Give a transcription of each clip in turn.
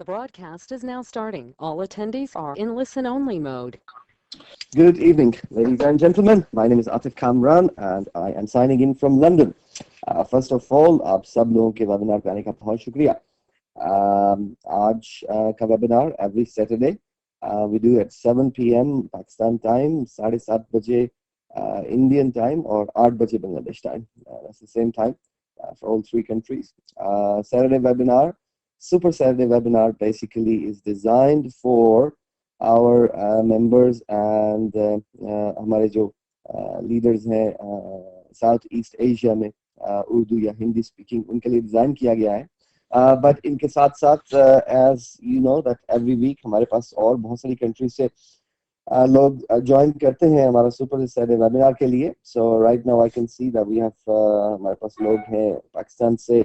The broadcast is now starting. All attendees are in listen-only mode. Good evening, ladies and gentlemen. My name is Atif Kamran and I am signing in from London. First of all, आप सब लोगों के webinar पे आने का बहुत शुक्रिया. आज का webinar every Saturday we do at 7 p.m. Pakistan time, 7:30 बजे Indian time और 8 बजे Bangladesh time. That's the same time for all three countries. Saturday webinar, Super Saturday webinar basically is designed for our members and हमारे जो leaders हैं south east Asia में उर्दू या Hindi speaking उनके लिए डिज़ाइन किया गया है. बट इनके साथ साथ as you know that every week हमारे पास और बहुत सारी कंट्रीज से लोग ज्वाइन करते हैं हमारा सुपर सैटरडे वेबिनार के लिए. So right now I can see that we have हमारे पास लोग हैं पाकिस्तान से,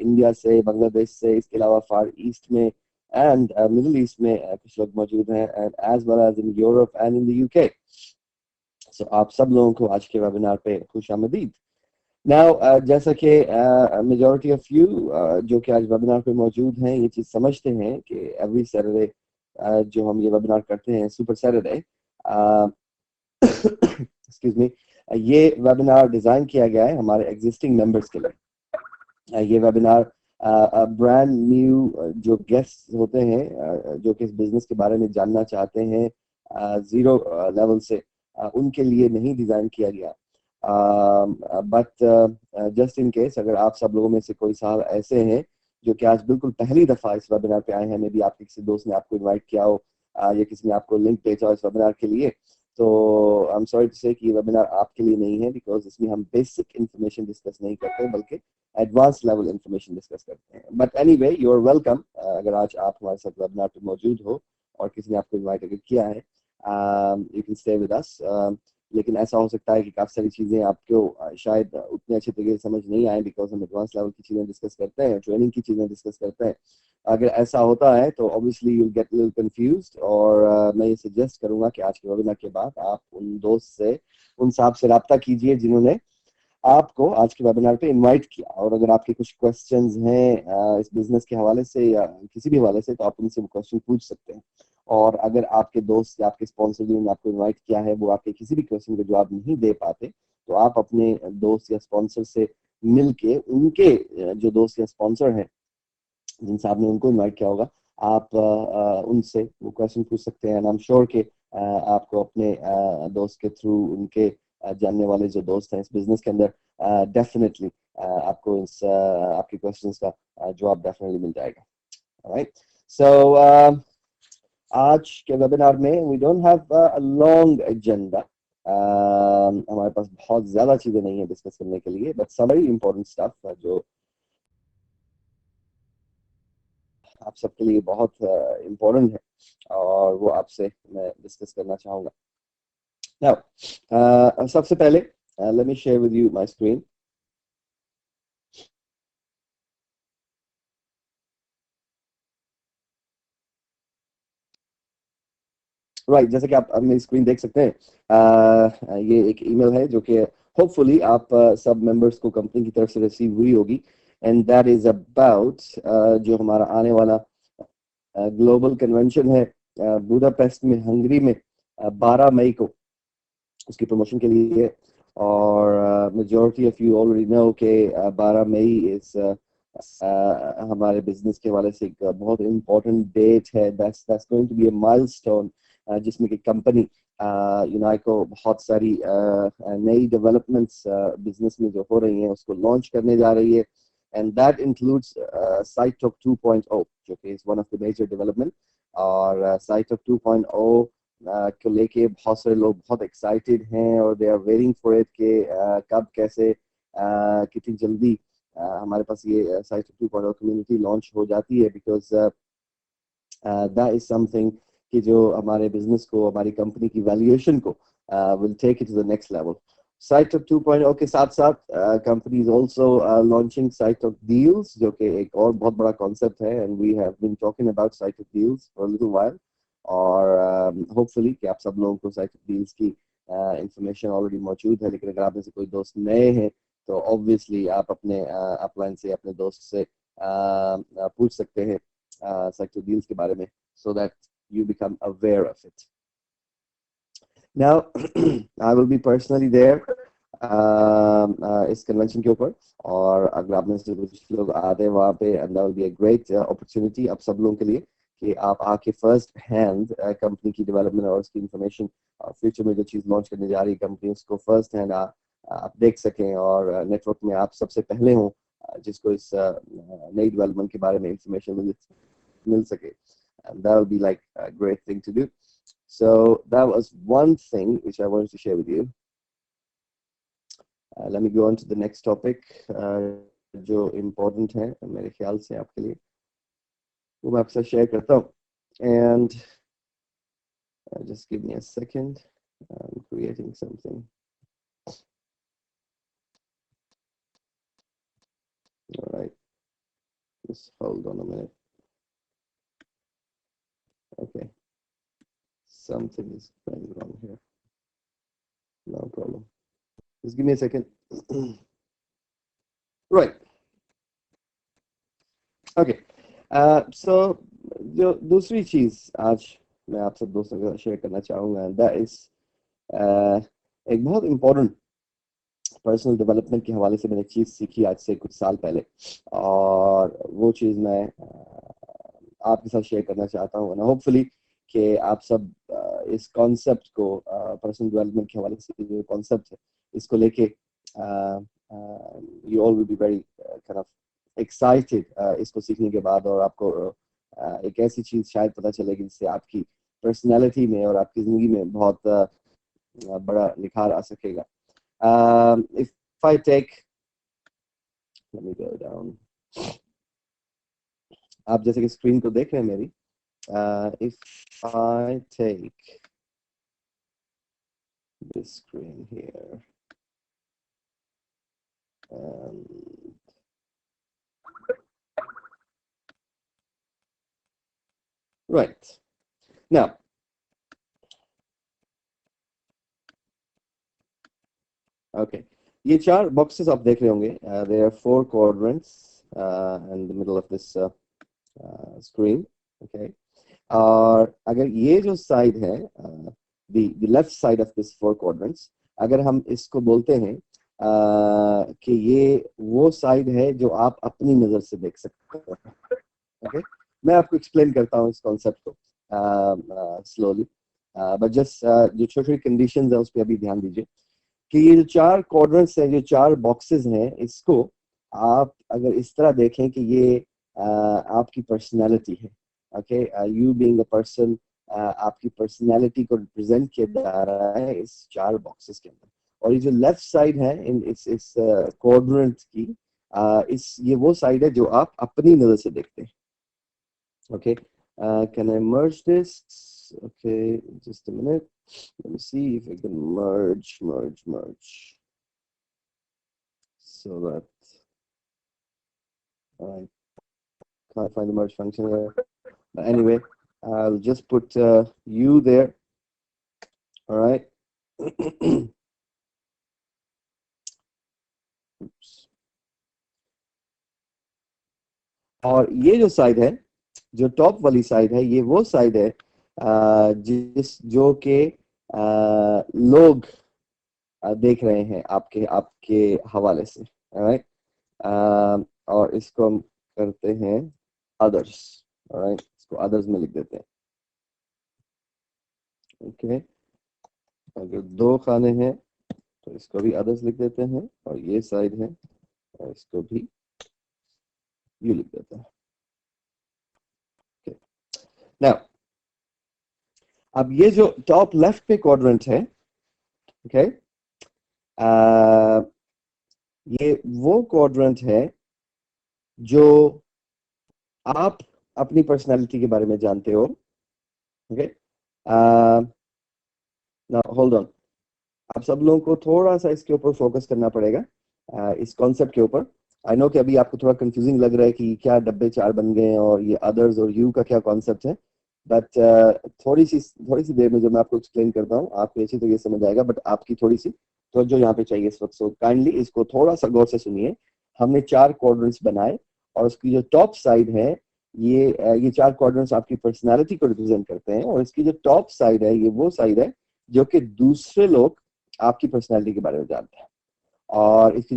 इंडिया से, बांग्लादेश से, इसके अलावा फार ईस्ट में and Middle East में कुछ लोग मौजूद हैं, and as well as in Europe and in the UK. So आप सब लोगों को आज के वेबिनार पे खुशामदीद. Now जैसा कि majority of you जो कि आज वेबिनार पे मौजूद हैं ये चीज़ समझते हैं कि every Saturday जो हम ये वेबिनार करते हैं सुपर सैटरडे, excuse me, ये वेबिनार डिज़ाइन किया गया है हमारे एग्जिस्टिंग मेंबर्स के लिए. ये वेबिनार ब्रांड न्यू जो गेस्ट होते हैं जो कि इस बिजनेस के बारे में जानना चाहते हैं जीरो लेवल से, उनके लिए नहीं डिज़ाइन किया गया. बट जस्ट इन केस अगर आप सब लोगों में से कोई साहब ऐसे हैं जो कि आज बिल्कुल पहली दफ़ा इस वेबिनार पे आए हैं, मे बी आपके किसी दोस्त ने आपको इनवाइट किया हो या किसी ने आपको लिंक भेजा हो इस वेबिनार के लिए, तो आई एम सॉरी टू से कि ये वेबिनार आपके लिए नहीं है, बिकॉज इसमें हम बेसिक इन्फॉर्मेशन डिस्कस नहीं करते बल्कि एडवांस लेवल इन्फॉर्मेशन डिस्कस करते हैं. But anyway you are welcome. अगर आज आप हमारे साथ वेबिनार पे मौजूद हो और किसी ने आपको इनवाइट अगर किया है, you can stay with us. लेकिन ऐसा हो सकता है कि काफ़ी सारी चीज़ें आपको शायद उतने अच्छे तरीके से समझ नहीं आए, बिकॉज हम एडवांस लेवल की चीज़ें डिस्कस करते हैं, ट्रेनिंग की चीज़ें डिस्कस करते हैं. अगर ऐसा होता है तो obviously you get little confused, और मैं ये सजेस्ट करूंगा कि आज के वेबिनार के बाद आप उन दोस्त से, उन साहब से रब्ता कीजिए जिन्होंने आपको आज के वेबिनार पे इनवाइट किया, और अगर आपके कुछ क्वेश्चंस हैं इस बिजनेस के हवाले से या किसी भी हवाले से तो आप उनसे वो क्वेश्चन पूछ सकते हैं. और अगर आपके दोस्त या आपके स्पॉन्सर जिन्होंने आपको इनवाइट किया है वो आपके किसी भी क्वेश्चन का जवाब नहीं दे पाते, तो आप अपने दोस्त या स्पॉन्सर से मिल के उनके जो दोस्त या स्पॉन्सर हैं जिन साहब ने उनको इनवाइट किया होगा, आप उनसे वो क्वेश्चन पूछ सकते हैं. आई एम श्योर कि आपको अपने दोस्त के थ्रू उनके जानने वाले जो दोस्त हैं इस बिजनेस के अंदर डेफिनेटली आपको इस आपके क्वेश्चंस का जवाब डेफिनेटली मिल जाएगा. राइट. सो आज के वेबिनार में we don't have a long agenda. हमारे पास बहुत ज़्यादा चीज़ें नहीं है डिस्कस करने के लिए, but some very important stuff जो आप सबके लिए बहुत इम्पोर्टेंट है और वो आपसे मैं डिस्कस करना चाहूँगा. नाउ सबसे पहले let me share with you my screen. Right, जैसे कि आप मेरी स्क्रीन देख सकते हैं, ये एक ईमेल है जो कि होपफुली आप सब मेंबर्स को कंपनी की तरफ से रिसीव हुई होगी, एंड दैट इज अबाउट जो हमारा आने वाला ग्लोबल कन्वेंशन है बुडापेस्ट में, हंगरी में 12 मई को, उसकी प्रमोशन के लिए. और majority of you already know कि 12 मई इज हमारे बिजनेस के हवाले से एक बहुत इम्पोर्टेंट डेट है. That's going to be a milestone जिसमें कि कंपनी यूनाइको बहुत सारी नई डेवलपमेंट्स बिजनेस में जो हो रही हैं उसको लॉन्च करने जा रही है, एंड दैट इंक्लूड्स साइटॉक 2.0 जो कि is one of the major development. और साइटॉक 2.0 को लेके बहुत सारे लोग बहुत एक्साइटेड हैं और they are waiting for it कि कब कैसे कितनी जल्दी हमारे पास ये साइटॉक 2.0 कम्युनिटी लॉन्च हो जाती है, बिकॉज दैट इज समथिंग कि जो हमारे बिजनेस को, हमारी कंपनी की वैल्यूएशन को will take it to the next level. साइटॉक 2.0 के साथ साथ कंपनी इज आल्सो लॉन्चिंग साइटॉक डील्स जो कि एक और बहुत बड़ा कॉन्सेप्ट है, and we have been talking about साइटॉक deals for a little while. और होपफुली कि आप सब लोगों को साइटॉक डील्स की इंफॉर्मेशन ऑलरेडी मौजूद है, लेकिन अगर आप में से कोई दोस्त नए हैं तो ऑब्वियसली आप अपने अपलाइन से, अपने दोस्त से पूछ सकते हैं sector deals के बारे में, so that you become aware of it. Now I will be personally there इस कन्वेंशन के ऊपर, और अगर आप में से कुछ लोग आते हैं वहाँ पे, and that will be a great opportunity आप सब लोगों के लिए कि आप आके फर्स्ट हैंड कंपनी की डेवलपमेंट और उसकी इंफॉर्मेशन, फ्यूचर में जो चीज़ लॉन्च करने जा रही है कंपनी, उसको फर्स्ट हैंड आप देख सकें, और नेटवर्क में आप सबसे पहले हों जिसको इस नई डेवलपमेंट के बारे में इंफॉर्मेशन मिल सके. And that will be like a great thing to do. So that was one thing which I wanted to share with you. Let me go on to the next topic, जो important है मेरे ख्याल से आपके लिए, वो मैं आपसे share करता हूँ. And just give me a second. I'm creating something. All right. Just hold on a minute. Okay. Something is going wrong here. No problem. Just give me a second. Right. Okay. So जो दूसरी चीज आज मैं आप सब दोस्तों के साथ शेयर करना चाहूँगा, that is एक बहुत इम्पोर्टेंट पर्सनल डेवलपमेंट के हवाले से मैंने चीज़ सीखी आज से कुछ साल पहले, और वो चीज़ मैं आपके साथ शेयर करना चाहता हूँ. होपफुली कि आप सब इस कॉन्सेप्ट को, पर्सनल डेवलपमेंट के हवाले से जो कॉन्सेप्ट है, इसको लेके you all will be very kind of excited इसको सीखने के बाद, और आपको एक ऐसी चीज़ शायद पता चलेगी जिससे आपकी पर्सनैलिटी में और आपकी ज़िंदगी में बहुत बड़ा निखार आ सकेगा. If I take, let me go down. आप जैसे कि स्क्रीन को देख रहे हैं मेरी, if I take this screen here and right now, okay, ये चार बॉक्सेस आप देख रहे होंगे. There are 4 quadrants in the middle of this screen. Okay, और अगर ये जो साइड है, the left side of this 4 quadrants, अगर हम इसको बोलते हैं कि ये वो साइड है जो आप अपनी नजर से देख सकते हो. Okay, मैं आपको एक्सप्लेन करता हूँ इस कॉन्सेप्ट को स्लोली, बट जस्ट जो छोटी छोटी कंडीशंस है उस पर अभी ध्यान दीजिए कि ये जो 4 क्वाड्रेंट्स हैं, जो 4 बॉक्सेस हैं, इसको आप अगर इस तरह देखें कि ये आपकी पर्सनैलिटी है. Okay, you being a person, आपकी पर्सनैलिटी को रिप्रेजेंट किया जा रहा है इस 4 बॉक्सेस के अंदर. और ये जो लेफ्ट साइड है इन इस क्वाड्रेंट की, ये वो साइड है जो आप अपनी नजर से देखते हैं. Okay, can I merge this? Okay, just a minute. Let me see if I can merge. So that I can't find the merge function there. But anyway, I'll just put you there. All right. Oops. और ये जो side है, जो top वाली side है, ये वो side है जो के लोग देख रहे हैं आपके हवाले से. राइट, और इसको हम करते हैं अदर्स. राइट, इसको अदर्स में लिख देते हैं. ओके, अगर 2 खाने हैं तो इसको भी अदर्स लिख देते हैं, और ये साइड है और इसको भी यू लिख देते हैं. Now, अब ये जो टॉप लेफ्ट पे क्वाड्रेंट है, ओके, ये वो क्वाड्रेंट है जो आप अपनी पर्सनालिटी के बारे में जानते हो. ओके, नाउ होल्ड ऑन, आप सब लोगों को थोड़ा सा इसके ऊपर फोकस करना पड़ेगा, इस कॉन्सेप्ट के ऊपर. आई नो कि अभी आपको थोड़ा कंफ्यूजिंग लग रहा है कि क्या डब्बे 4 बन गए हैं और ये अदर्स और यू का क्या कॉन्सेप्ट है, बट थोड़ी सी देर में जब मैं आपको एक्सप्लेन करता हूँ आपको अच्छी तो ये समझ आएगा, बट आपकी थोड़ी सी तो जो यहाँ पे चाहिए इस वक्त. सो काइंडली इसको थोड़ा सा गौर से सुनिए. हमने 4 क्वाड्रेंट्स बनाए, और उसकी जो टॉप साइड है ये 4 क्वाड्रेंट्स आपकी पर्सनालिटी को रिप्रेजेंट करते हैं, और इसकी जो टॉप साइड है ये वो साइड है जो कि दूसरे लोग आपकी पर्सनालिटी के बारे में जानते हैं, और इसकी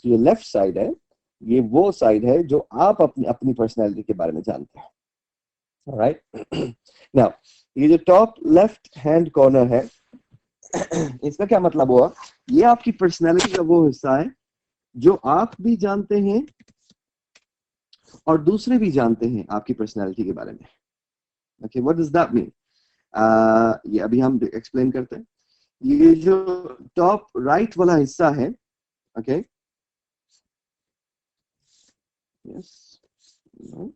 जो लेफ्ट साइड है ये वो साइड है जो आप अपनी अपनी पर्सनालिटी के बारे में जानते हैं। राइट, नाउ ये जो टॉप लेफ्ट हैंड कॉर्नर है इसका क्या मतलब हुआ, ये आपकी पर्सनालिटी का वो हिस्सा है जो आप भी जानते हैं और दूसरे भी जानते हैं आपकी पर्सनालिटी के बारे में। Okay, what does that mean? ये अभी हम एक्सप्लेन करते हैं। ये जो टॉप राइट वाला हिस्सा है, okay, yes, no,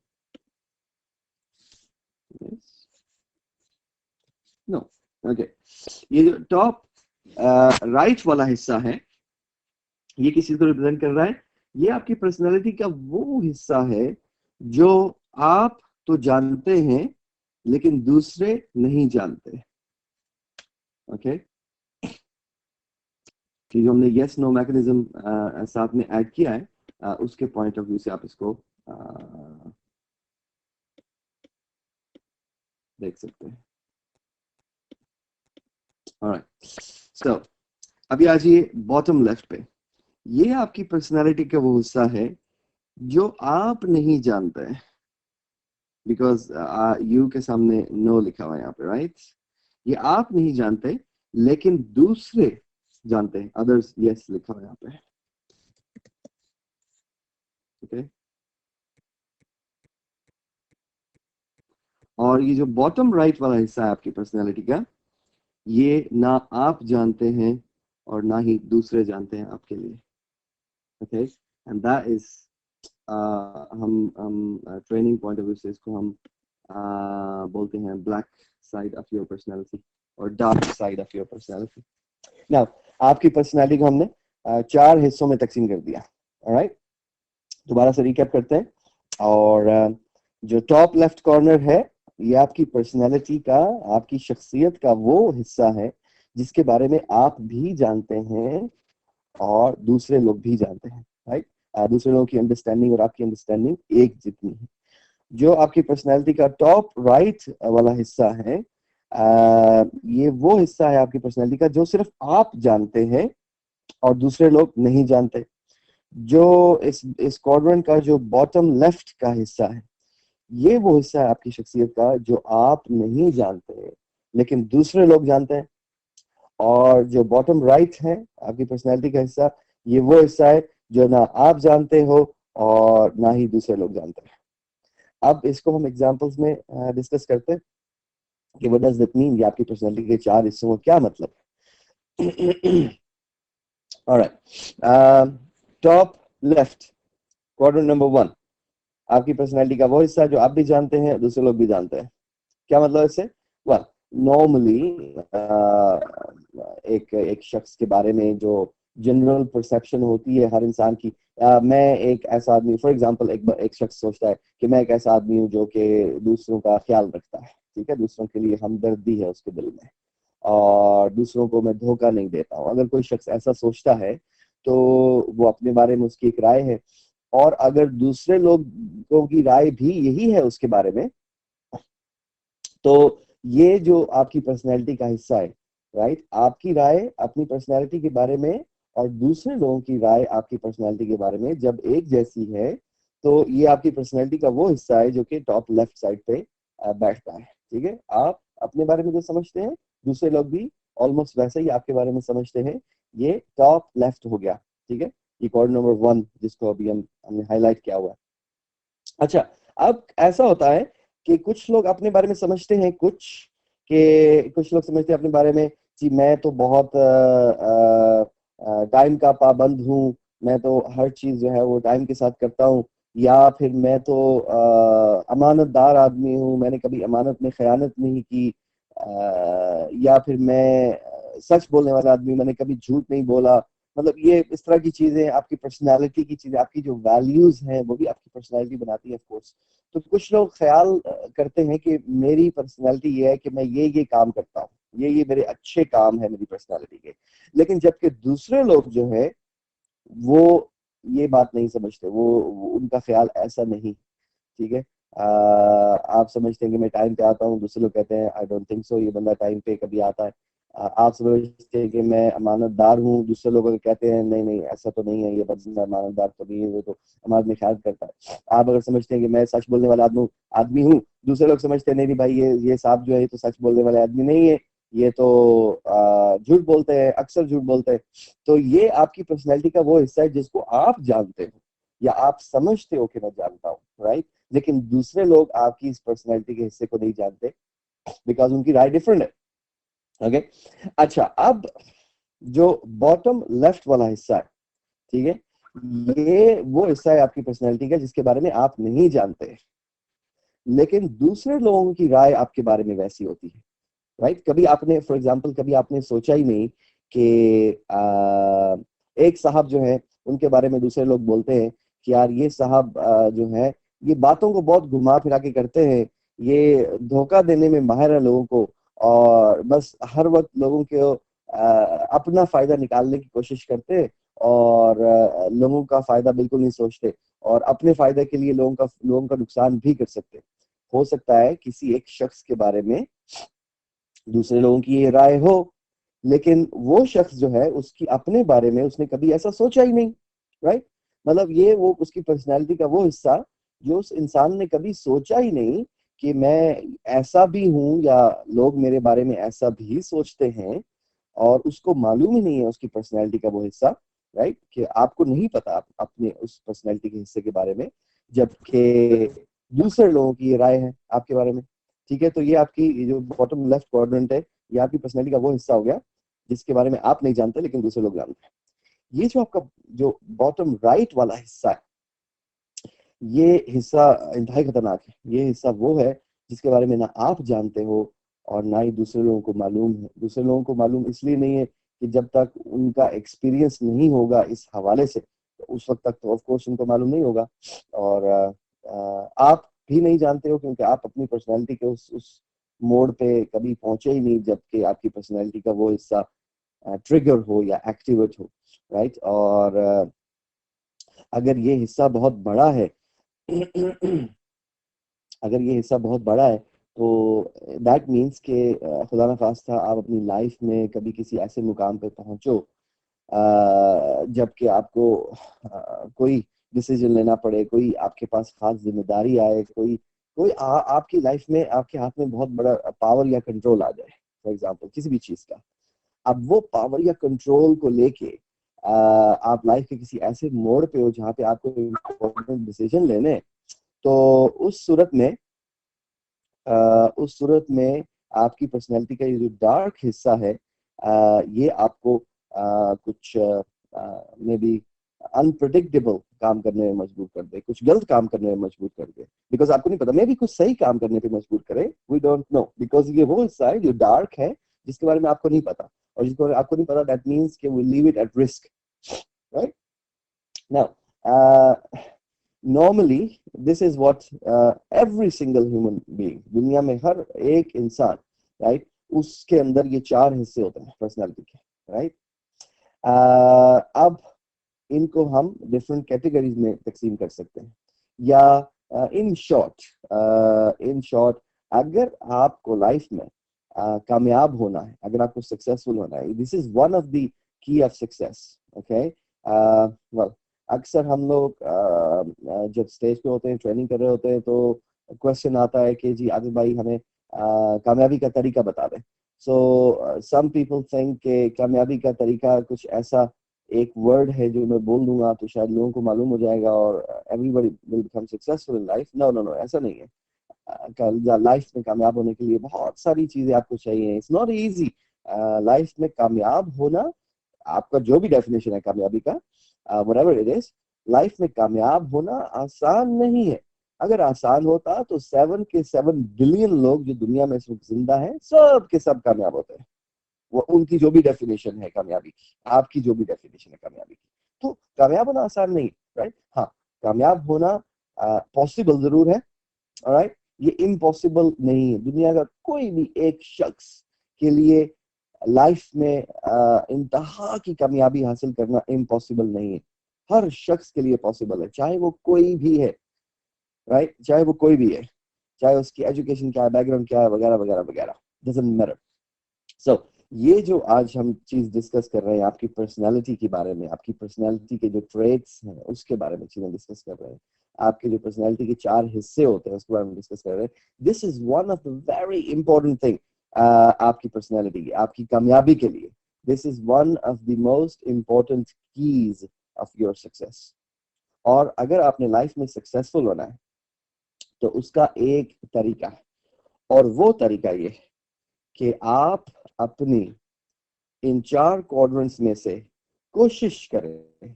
yes, no, okay, ये जो टॉप राइट वाला हिस्सा है ये किस चीज को रिप्रेजेंट कर रहा है? ये आपकी पर्सनालिटी का वो हिस्सा है जो आप तो जानते हैं लेकिन दूसरे नहीं जानते। ओके, कि जो हमने यस नो मैकेनिज्म साथ में ऐड किया है, उसके पॉइंट ऑफ व्यू से आप इसको देख सकते हैं। ऑलराइट, सो अभी आ जाइए बॉटम लेफ्ट पे। ये आपकी पर्सनालिटी का वो हिस्सा है जो आप नहीं जानते, बिकॉज यू के सामने नो लिखा हुआ है यहाँ पे, राइट? ये आप नहीं जानते लेकिन दूसरे जानते हैं, अदर्स यस लिखा हुआ है यहाँ पे। ओके, और ये जो बॉटम राइट वाला हिस्सा है आपकी पर्सनालिटी का, ये ना आप जानते हैं और ना ही दूसरे जानते हैं आपके लिए। ओके, एंड दैट इज हम ट्रेनिंग पॉइंट ऑफ व्यू से इसको हम बोलते हैं black side of your personality और dark side of your personality. Now आपकी पर्सनालिटी को हमने 4 हिस्सों में तकसीम कर दिया। ऑलराइट, दोबारा से रिकैप करते हैं। और जो टॉप लेफ्ट कॉर्नर है ये आपकी पर्सनालिटी का, आपकी शख्सियत का वो हिस्सा है जिसके बारे में आप भी जानते हैं और दूसरे लोग भी जानते हैं। राइट, दूसरे लोगों की अंडरस्टैंडिंग और आपकी अंडरस्टैंडिंग एक जितनी है। जो आपकी पर्सनालिटी का टॉप राइट वाला हिस्सा है, ये वो हिस्सा है आपकी पर्सनालिटी का जो सिर्फ आप जानते हैं और दूसरे लोग नहीं जानते। जो इस क्वाड्रेंट का जो बॉटम लेफ्ट का हिस्सा है ये वो हिस्सा है आपकी शख्सियत का जो आप नहीं जानते लेकिन दूसरे लोग जानते हैं। और जो बॉटम राइट है आपकी पर्सनालिटी का हिस्सा, ये वो हिस्सा है जो ना आप जानते हो और ना ही दूसरे लोग जानते हैं। अब इसको हम एग्जांपल्स में डिस्कस करते हैं कि व्हाट डज दैट मीन, ये आपकी पर्सनालिटी के 4 हिस्सों का क्या मतलब है। Alright, top left quadrant number 1 आपकी पर्सनालिटी का वो हिस्सा जो आप भी जानते हैं दूसरे लोग भी जानते हैं। क्या मतलब इससे? वेल, नॉर्मली एक शख्स के बारे में जो जनरल परसेप्शन होती है हर इंसान की, मैं एक ऐसा आदमी, फॉर एग्जांपल एक शख्स सोचता है कि मैं एक ऐसा आदमी हूँ जो कि दूसरों का ख्याल रखता है, ठीक है, दूसरों के लिए हमदर्दी है उसके दिल में और दूसरों को मैं धोखा नहीं देता हूँ। अगर कोई शख्स ऐसा सोचता है तो वो अपने बारे में उसकी एक राय है, और अगर दूसरे लोगों की राय भी यही है उसके बारे में, तो ये जो आपकी पर्सनैलिटी का हिस्सा है, राइट, आपकी राय अपनी पर्सनैलिटी के बारे में और दूसरे लोगों की राय आपकी पर्सनैलिटी के बारे में जब एक जैसी है तो ये आपकी पर्सनैलिटी का वो हिस्सा है जो कि टॉप लेफ्ट साइड पे बैठता है। ठीक है, आप अपने बारे में जो समझते हैं दूसरे लोग भी ऑलमोस्ट वैसे ही आपके बारे में समझते हैं, ये टॉप लेफ्ट हो गया। ठीक है, ये कोड नंबर 1 जिसको अभी हमने हाईलाइट किया हुआ है। अच्छा, अब ऐसा होता है कि कुछ लोग अपने बारे में समझते हैं कुछ लोग समझते हैं अपने बारे में कि मैं तो बहुत टाइम का पाबंद हूँ, मैं तो हर चीज जो है वो टाइम के साथ करता हूँ, या फिर मैं तो अमानतदार आदमी हूँ, मैंने कभी अमानत में खयानत नहीं की, या फिर मैं सच बोलने वाला आदमी, मैंने कभी झूठ नहीं बोला। मतलब ये इस तरह की चीजें आपकी पर्सनालिटी की चीजें, आपकी जो वैल्यूज हैं वो भी आपकी पर्सनालिटी बनाती है ऑफ कोर्स। तो कुछ लोग ख्याल करते हैं कि मेरी पर्सनालिटी ये है कि मैं ये काम करता हूँ, ये मेरे अच्छे काम है मेरी पर्सनालिटी के, लेकिन जबकि दूसरे लोग जो है वो ये बात नहीं समझते, वो उनका ख्याल ऐसा नहीं। ठीक है, आप समझते हैं कि मैं टाइम पे आता हूँ, दूसरे लोग कहते हैं आई डोंट थिंक सो, ये बंदा टाइम पे कभी आता है। आप समझते हैं कि मैं अमानतदार हूँ, दूसरे लोग अगर कहते हैं नहीं नहीं ऐसा तो नहीं है, ये बंदा अमानतदार तो नहीं है, वो तो अमानत में ख्याल करता है। आप अगर समझते हैं कि मैं सच बोलने वाला आदमी आदमी हूँ, दूसरे लोग समझते हैं नहीं नहीं भाई ये साहब जो है ये तो सच बोलने वाले आदमी नहीं है, ये तो झूठ बोलते हैं, अक्सर झूठ बोलते हैं। तो ये आपकी पर्सनैलिटी का वो हिस्सा है जिसको आप जानते हो या आप समझते हो कि मैं जानता हूँ, राइट। लेकिन दूसरे लोग आपकी इस पर्सनैलिटी के हिस्से को नहीं जानते बिकॉज उनकी राय डिफरेंट है। ओके अच्छा, अब जो बॉटम लेफ्ट वाला हिस्सा है, ठीक है, ये वो हिस्सा है आपकी पर्सनैलिटी का जिसके बारे में आप नहीं जानते, लेकिन दूसरे लोगों की राय आपके बारे में वैसी होती है, राइट। कभी आपने फॉर एग्जांपल कभी आपने सोचा ही नहीं कि एक साहब जो है उनके बारे में दूसरे लोग बोलते हैं कि यार ये साहब जो है ये बातों को बहुत घुमा फिरा के करते हैं, ये धोखा देने में माहिर है लोगों को, और बस हर वक्त लोगों को अपना फायदा निकालने की कोशिश करते हैं, और लोगों का फायदा बिल्कुल नहीं सोचते, और अपने फायदे के लिए लोगों का नुकसान भी कर सकते हैं। हो सकता है किसी एक शख्स के बारे में दूसरे लोगों की ये राय हो, लेकिन वो शख्स जो है उसकी अपने बारे में उसने कभी ऐसा सोचा ही नहीं, राइट। मतलब ये वो उसकी पर्सनैलिटी का वो हिस्सा जो उस इंसान ने कभी सोचा ही नहीं कि मैं ऐसा भी हूं या लोग मेरे बारे में ऐसा भी सोचते हैं, और उसको मालूम ही नहीं है उसकी पर्सनैलिटी का वो हिस्सा, राइट, कि आपको नहीं पता अपने उस पर्सनैलिटी के हिस्से के बारे में, जबकि दूसरे लोगों की ये राय है आपके बारे में। ठीक है, तो ये आपकी जो बॉटम लेफ्ट क्वाड्रेंट है, ये आपकी पर्सनैलिटी का वो हिस्सा हो गया जिसके बारे में आप नहीं जानते लेकिन दूसरे लोग जानते हैं। ये जो आपका जो बॉटम राइट वाला हिस्सा है, ये हिस्सा इंतहाई खतरनाक है। ये हिस्सा वो है जिसके बारे में ना आप जानते हो और ना ही दूसरे लोगों को मालूम है। दूसरे लोगों को मालूम इसलिए नहीं है कि जब तक उनका एक्सपीरियंस नहीं होगा इस हवाले से, तो उस वक्त तक तो ऑफ कोर्स उनको मालूम नहीं होगा, और आप भी नहीं जानते हो क्योंकि आप अपनी पर्सनैलिटी के उस मोड़ पे कभी पहुंचे ही नहीं जबकि आपकी पर्सनैलिटी का वो हिस्सा ट्रिगर हो या एक्टिवेट हो, राइट। और अगर ये हिस्सा बहुत बड़ा है अगर ये हिस्सा बहुत बड़ा है तो दैट मीन्स कि खुदा ना खास्ता आप अपनी लाइफ में कभी किसी ऐसे मुकाम पे पहुंचो जबकि आपको कोई डिसीजन लेना पड़े, कोई आपके पास खास जिम्मेदारी आए, कोई कोई आपकी लाइफ में आपके हाथ में बहुत बड़ा पावर या कंट्रोल आ जाए, फॉर एग्जांपल किसी भी चीज का। अब वो पावर या कंट्रोल को लेके आप लाइफ के किसी ऐसे मोड़ पे हो जहाँ पे आपको इम्पोर्टेंट डिसीजन लेने हैं, तो उस सूरत में आपकी पर्सनैलिटी का ये जो डार्क हिस्सा है, ये आपको कुछ मे बी अनप्रिडिक्टेबल काम करने में मजबूर कर दे, कुछ गलत काम करने में मजबूर कर दे, बिकॉज आपको नहीं पता, मे बी कुछ सही काम करने पे मजबूर करे, वी डोंट नो, बिकॉज ये वो हिस्सा है जो डार्क है जिसके बारे में आपको नहीं पता, और जिसको आपको नहीं पता दैट मीन्स कि we leave it at risk, right. Now normally this is what every single human being, दुनिया में हर एक इंसान, राइट, उसके अंदर ये चार हिस्से होते हैं पर्सनालिटी के, राइट। अब इनको हम डिफरेंट कैटेगरीज में तकसीम कर सकते हैं, या इन शॉर्ट अगर आपको लाइफ में कामयाब होना है, अगर आपको सक्सेसफुल होना है, this is one of the key of success, okay. Well अक्सर हम लोग जब स्टेज पे होते हैं, ट्रेनिंग कर रहे होते हैं, तो क्वेश्चन आता है कि जी आदिल भाई हमें कामयाबी का तरीका बता दें। सो सम पीपल थिंक कि कामयाबी का तरीका कुछ ऐसा एक वर्ड है जो मैं बोल दूंगा तो शायद लोगों को मालूम हो जाएगा और everybody will become successful in life. No no no, ऐसा नहीं है। लाइफ में कामयाब होने के लिए बहुत सारी चीजें आपको चाहिए, इट्स नॉट इजी। लाइफ में कामयाब होना, आपका जो भी डेफिनेशन है कामयाबी का, व्हाटएवर इट इज, लाइफ में कामयाब होना आसान नहीं है। अगर आसान होता तो 7 के 7 बिलियन लोग जो दुनिया में इस वक्त जिंदा हैं, सब के सब कामयाब होते हैं। वो उनकी जो भी डेफिनेशन है कामयाबी की, आपकी जो भी डेफिनेशन है कामयाबी की, तो कामयाब होना आसान नहीं, राइट। हाँ, कामयाब होना पॉसिबल जरूर है, राइट। ये इम्पॉसिबल नहीं है। दुनिया का कोई भी एक शख्स के लिए लाइफ में इंतहा की कामयाबी हासिल करना इम्पॉसिबल नहीं है। हर शख्स के लिए पॉसिबल है, चाहे वो कोई भी है। राइट, चाहे वो कोई भी है, चाहे उसकी एजुकेशन क्या है, बैकग्राउंड क्या है, वगैरह वगैरह वगैरह, डजंट मैटर। सो ये जो आज हम चीज डिस्कस कर रहे हैं आपकी पर्सनालिटी के बारे में, आपकी पर्सनालिटी के जो ट्रेट्स हैं उसके बारे में चीजें डिस्कस कर रहे हैं, आपके जो पर्सनालिटी के 4 हिस्से होते हैं उसके बारे में डिस्कस कर रहे हैं। This is one of the very important thing आपकी पर्सनालिटी की, आपकी कामयाबी के लिए। This is one of the most important keys of your success. और अगर आपने लाइफ में सक्सेसफुल होना है तो उसका एक तरीका है, और वो तरीका ये है कि आप अपनी इन 4 क्वाड्रेंट्स में से कोशिश करें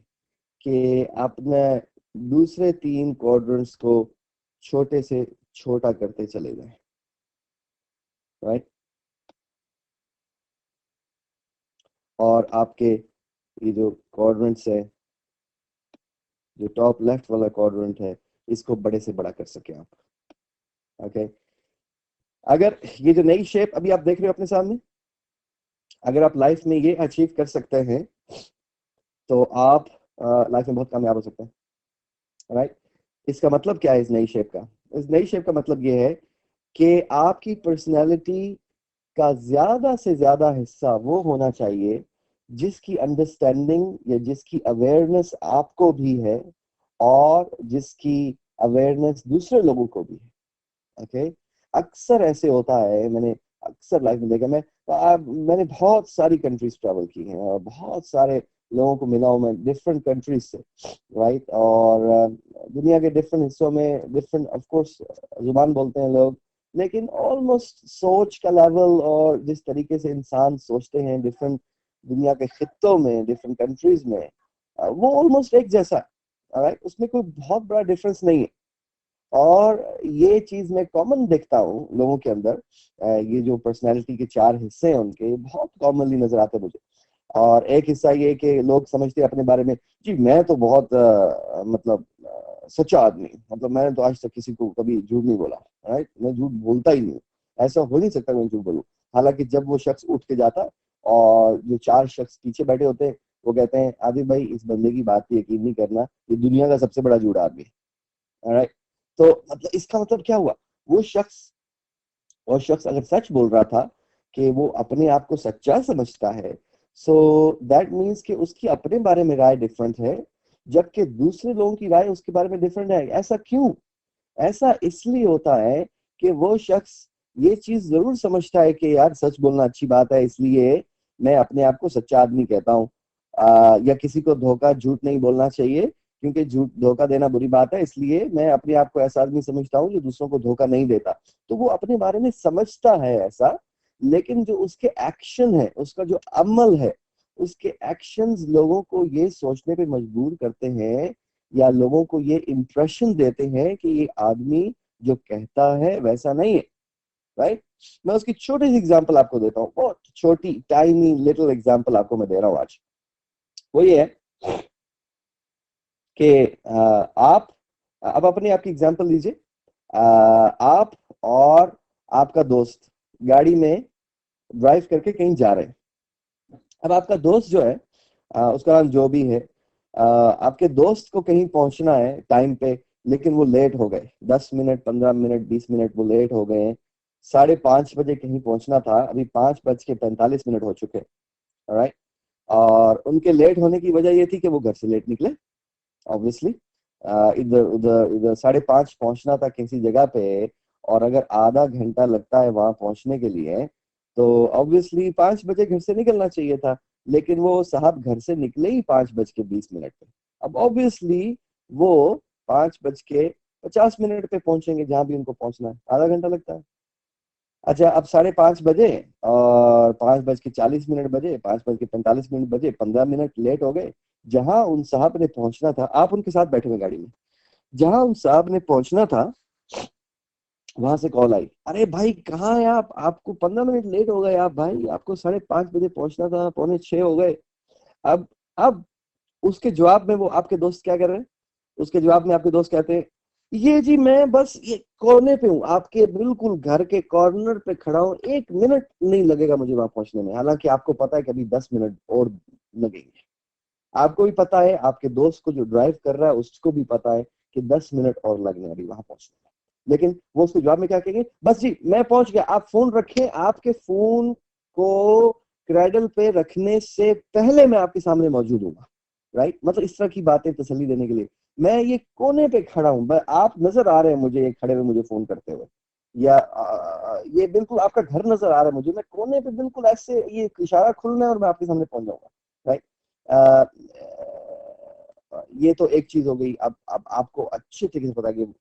कि अपने दूसरे 3 क्वाड्रेंट्स को छोटे से छोटा करते चले जाएं, राइट। और आपके ये जो क्वाड्रेंट्स है, जो टॉप लेफ्ट वाला क्वाड्रेंट है, इसको बड़े से बड़ा कर सके आप, ओके। अगर ये जो नई शेप अभी आप देख रहे हो अपने सामने, अगर आप लाइफ में ये अचीव कर सकते हैं तो आप लाइफ में बहुत कामयाब हो सकते हैं, राइट। इसका मतलब क्या है इस नई शेप का? इस नई शेप का मतलब ये है कि आपकी पर्सनैलिटी का ज्यादा से ज्यादा हिस्सा वो होना चाहिए जिसकी अंडरस्टैंडिंग या जिसकी अवेयरनेस आपको भी है और जिसकी अवेयरनेस दूसरे लोगों को भी है, ओके। अक्सर ऐसे होता है, मैंने अक्सर लाइफ में देखा, मैंने बहुत सारी कंट्रीज ट्रैवल की हैं और बहुत सारे लोगों को मिला हूं मैं डिफरेंट कंट्रीज से, राइट। और दुनिया के डिफरेंट हिस्सों में डिफरेंट ऑफ कोर्स जुबान बोलते हैं लोग, लेकिन ऑलमोस्ट सोच का लेवल और जिस तरीके से इंसान सोचते हैं डिफरेंट दुनिया के खित्तों में, डिफरेंट कंट्रीज में, वो ऑलमोस्ट एक जैसा है, राइट। उसमें कोई बहुत बड़ा डिफरेंस नहीं है। और ये चीज मैं कॉमन देखता हूँ लोगों के अंदर, ये जो पर्सनालिटी के 4 हिस्से हैं उनके बहुत कॉमनली नजर आते हैं मुझे। और एक हिस्सा ये कि लोग समझते हैं अपने बारे में, जी मैं तो बहुत मतलब सच्चा आदमी, मतलब मैंने तो आज तक किसी को कभी झूठ नहीं बोला, राइट, मैं झूठ बोलता ही नहीं, ऐसा हो नहीं सकता मैं झूठ बोलूं। हालांकि जब वो शख्स उठ के जाता और जो 4 शख्स पीछे बैठे होते हैं वो कहते हैं आदिल भाई इस बंदे की बात पे यकीन नहीं करना, ये दुनिया का सबसे बड़ा झूठ आदमी है, राइट। तो मतलब इसका मतलब क्या हुआ, वो शख्स अगर सच बोल रहा था कि वो अपने आप को सच्चा समझता है, सो दैट मीन्स कि उसकी अपने बारे में राय डिफरेंट है, जबकि दूसरे लोगों की राय उसके बारे में डिफरेंट है। ऐसा क्यों? ऐसा इसलिए होता है कि वो शख्स ये चीज जरूर समझता है कि यार सच बोलना अच्छी बात है, इसलिए मैं अपने आप को सच्चा आदमी कहता हूँ, या किसी को धोखा झूठ नहीं बोलना चाहिए क्योंकि झूठ धोखा देना बुरी बात है, इसलिए मैं अपने आप को ऐसा आदमी समझता हूँ जो दूसरों को धोखा नहीं देता। तो वो अपने बारे में समझता है ऐसा, लेकिन जो उसके एक्शन है, उसका जो अमल है, उसके एक्शंस लोगों को ये सोचने पे मजबूर करते हैं या लोगों को ये इंप्रेशन देते हैं कि ये आदमी जो कहता है वैसा नहीं है, राइट। मैं उसकी छोटी सी एग्जांपल आपको देता हूँ, बहुत छोटी टाइनी लिटिल एग्जांपल आपको मैं दे रहा हूँ आज। वो ये है कि आप अब अपने आप की एग्जांपल लीजिए। आप और आपका दोस्त गाड़ी में ड्राइव करके कहीं जा रहे हैं। अब आपका दोस्त जो है, उसका नाम जो भी है, आपके दोस्त को कहीं पहुंचना है टाइम पे, लेकिन वो लेट हो गए, 10 मिनट 15 मिनट 20 मिनट वो लेट हो गए हैं। 5:30 बजे कहीं पहुंचना था, अभी 5:45 हो चुके, राइट। और उनके लेट होने की वजह ये थी कि वो घर से लेट निकले, ऑब्वियसली। इधर उधर इधर 5:30 पहुंचना था किसी जगह पे, और अगर आधा घंटा लगता है वहां पहुंचने के लिए, तो ऑब्वियसली 5 बजे घर से निकलना चाहिए था, लेकिन वो साहब घर से निकले ही 5:20 पे। अब ऑब्वियसली वो 5:50 पे पहुंचेंगे जहां भी उनको पहुंचना है, आधा घंटा लगता है। अच्छा, अब 5:30 बजे और 5:40 बजे, 5:45 बजे, 15 मिनट लेट हो गए। जहां उन साहब ने पहुंचना था, आप उनके साथ बैठे हुए गाड़ी में, जहां उन साहब ने पहुंचना था वहां से कॉल आई, अरे भाई कहाँ है आप, आपको 15 मिनट लेट हो गए, आप भाई आपको 5:30 बजे पहुंचना था, 5:45 हो गए। अब अब उसके जवाब में वो आपके दोस्त क्या कर रहे हैं? उसके जवाब में आपके दोस्त कहते हैं, ये जी मैं बस ये कोने पे हूँ, आपके बिल्कुल घर के कॉर्नर पे खड़ा हूँ, 1 मिनट नहीं लगेगा मुझे वहां पहुंचने में। हालांकि आपको पता है कि अभी 10 मिनट और लगेंगे। आपको भी पता है, आपके दोस्त को जो ड्राइव कर रहा है उसको भी पता है कि 10 मिनट और लगने अभी वहां पहुंचने में। लेकिन वो उसके जवाब में क्या कहेंगे, बस जी मैं पहुंच गया, आप फोन रखें, आपके फोन को क्रैडल पे रखने से पहले मैं आपके सामने मौजूद हूँ, राइट। मतलब इस तरह की बातें तसल्ली देने के लिए, मैं ये कोने पे खड़ा हूँ, आप नजर आ रहे हैं मुझे ये खड़े हुए मुझे फोन करते हुए, या ये बिल्कुल आपका घर नजर आ रहा है मुझे, मैं कोने पे बिल्कुल ऐसे ये इशारा खुलना है और मैं आपके सामने पहुंच जाऊंगा, राइट। ये तो एक चीज हो गई। अब आपको अच्छे तरीके से पता है कि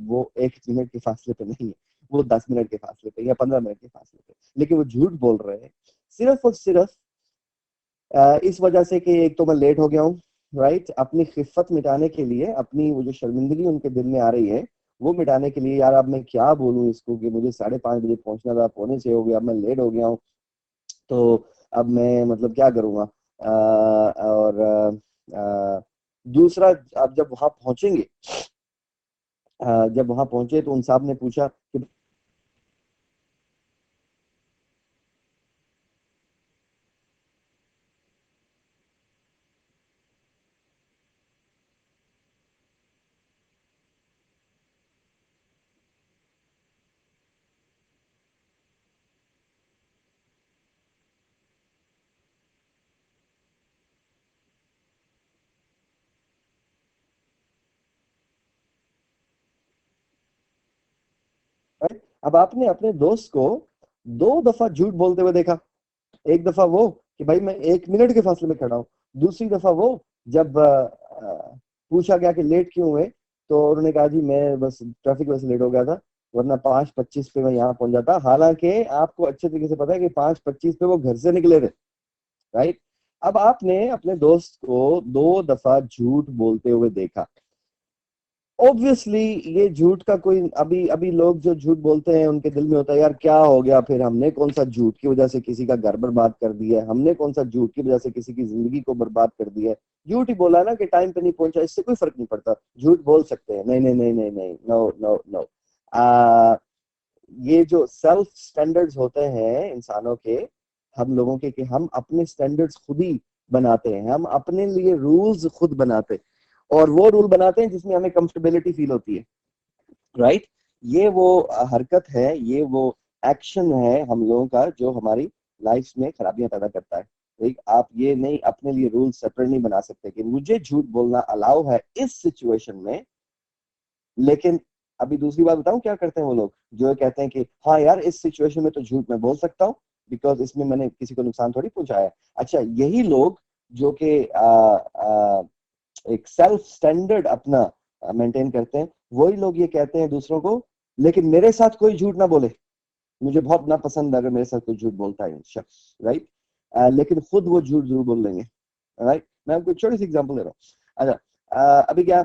वो 1 मिनट के फासले पे नहीं है, वो 10 मिनट के फासले पे या 15 मिनट के फासले पे, लेकिन वो झूठ बोल रहे हैं सिर्फ और सिर्फ इस वजह से कि एक तो मैं लेट हो गया हूँ, राइट। अपनी खिफत मिटाने के लिए, अपनी वो जो शर्मिंदगी उनके दिल में आ रही है वो मिटाने के लिए, यार अब मैं क्या बोलूँ इसको कि मुझे 5:30 बजे पहुंचना था, 4:45 हो गया, अब मैं लेट हो गया हूँ, तो अब मैं मतलब क्या करूँगा। और दूसरा, आप जब वहां पहुंचेंगे, जब वहां पहुंचे तो उन साहब ने पूछा कि अब आपने अपने दोस्त को 2 दफा झूठ बोलते हुए देखा। एक दफा वो कि भाई मैं 1 मिनट के फासले में खड़ा हूँ, दूसरी दफा वो जब पूछा गया कि लेट क्यों हुए, तो उन्होंने कहा जी मैं बस ट्रैफिक वजह से लेट हो गया था, वरना 5:25 पे मैं यहाँ पहुंच जाता। हालांकि आपको अच्छे तरीके से पता है कि 5:25 पे वो घर से निकले थे, राइट। अब आपने अपने दोस्त को 2 दफा झूठ बोलते हुए देखा। ऑब्वियसली ये झूठ का कोई, अभी अभी लोग जो झूठ बोलते हैं उनके दिल में होता है, यार क्या हो गया, फिर हमने कौन सा झूठ की वजह से किसी का घर बर्बाद कर दिया है, हमने कौन सा झूठ की वजह से किसी की जिंदगी को बर्बाद कर दिया है। झूठ ही बोला ना कि टाइम पे नहीं पहुंचा, इससे कोई फर्क नहीं पड़ता, झूठ बोल सकते हैं। नहीं नहीं नहीं नहीं नहीं, नो नो नो। ये जो सेल्फ स्टैंडर्ड्स होते हैं इंसानों के, हम लोगों के, कि हम अपने स्टैंडर्ड्स खुद ही बनाते हैं, हम अपने लिए रूल्स खुद बनाते हैं, और वो रूल बनाते हैं जिसमें हमें कंफर्टेबिलिटी फील होती है, राइट। ये वो हरकत है, ये वो एक्शन है हम लोगों का जो हमारी लाइफ में खराबियां पैदा करता है। ठीक, आप ये नहीं अपने लिए रूल सेपरेट नहीं बना सकते कि मुझे झूठ बोलना अलाउ है इस सिचुएशन में, लेकिन अभी दूसरी बात बताऊं क्या करते हैं वो लोग, जो कहते हैं कि हाँ यार इस सिचुएशन में तो झूठ मैं बोल सकता हूँ बिकॉज इसमें मैंने किसी को नुकसान थोड़ी पहुंचाया है। अच्छा, यही लोग जो कि एक सेल्फ स्टैंडर्ड अपना मेंटेन करते हैं, वही लोग ये कहते हैं दूसरों को, लेकिन मेरे साथ कोई झूठ ना बोले, मुझे बहुत नापसंद है अगर मेरे साथ कोई झूठ बोलता है शख्स, राइट। लेकिन खुद वो झूठ जरूर बोल लेंगे, राइट। मैं आपको छोटी सी एग्जांपल दे रहा हूँ। अच्छा, अभी क्या,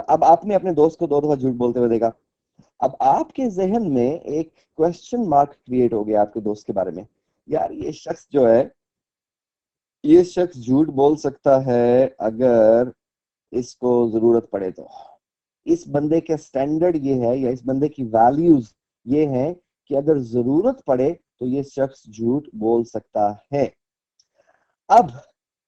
अब आपने अपने दोस्त को 2 दफा झूठ बोलते हुए देखा। अब आपके जहन में एक क्वेश्चन मार्क क्रिएट हो गया आपके दोस्त के बारे में, यार ये शख्स जो है, ये शख्स झूठ बोल सकता है अगर इसको जरूरत पड़े तो। इस बंदे के स्टैंडर्ड ये है, या इस बंदे की वैल्यूज ये हैं कि अगर जरूरत पड़े तो ये शख्स झूठ बोल सकता है। अब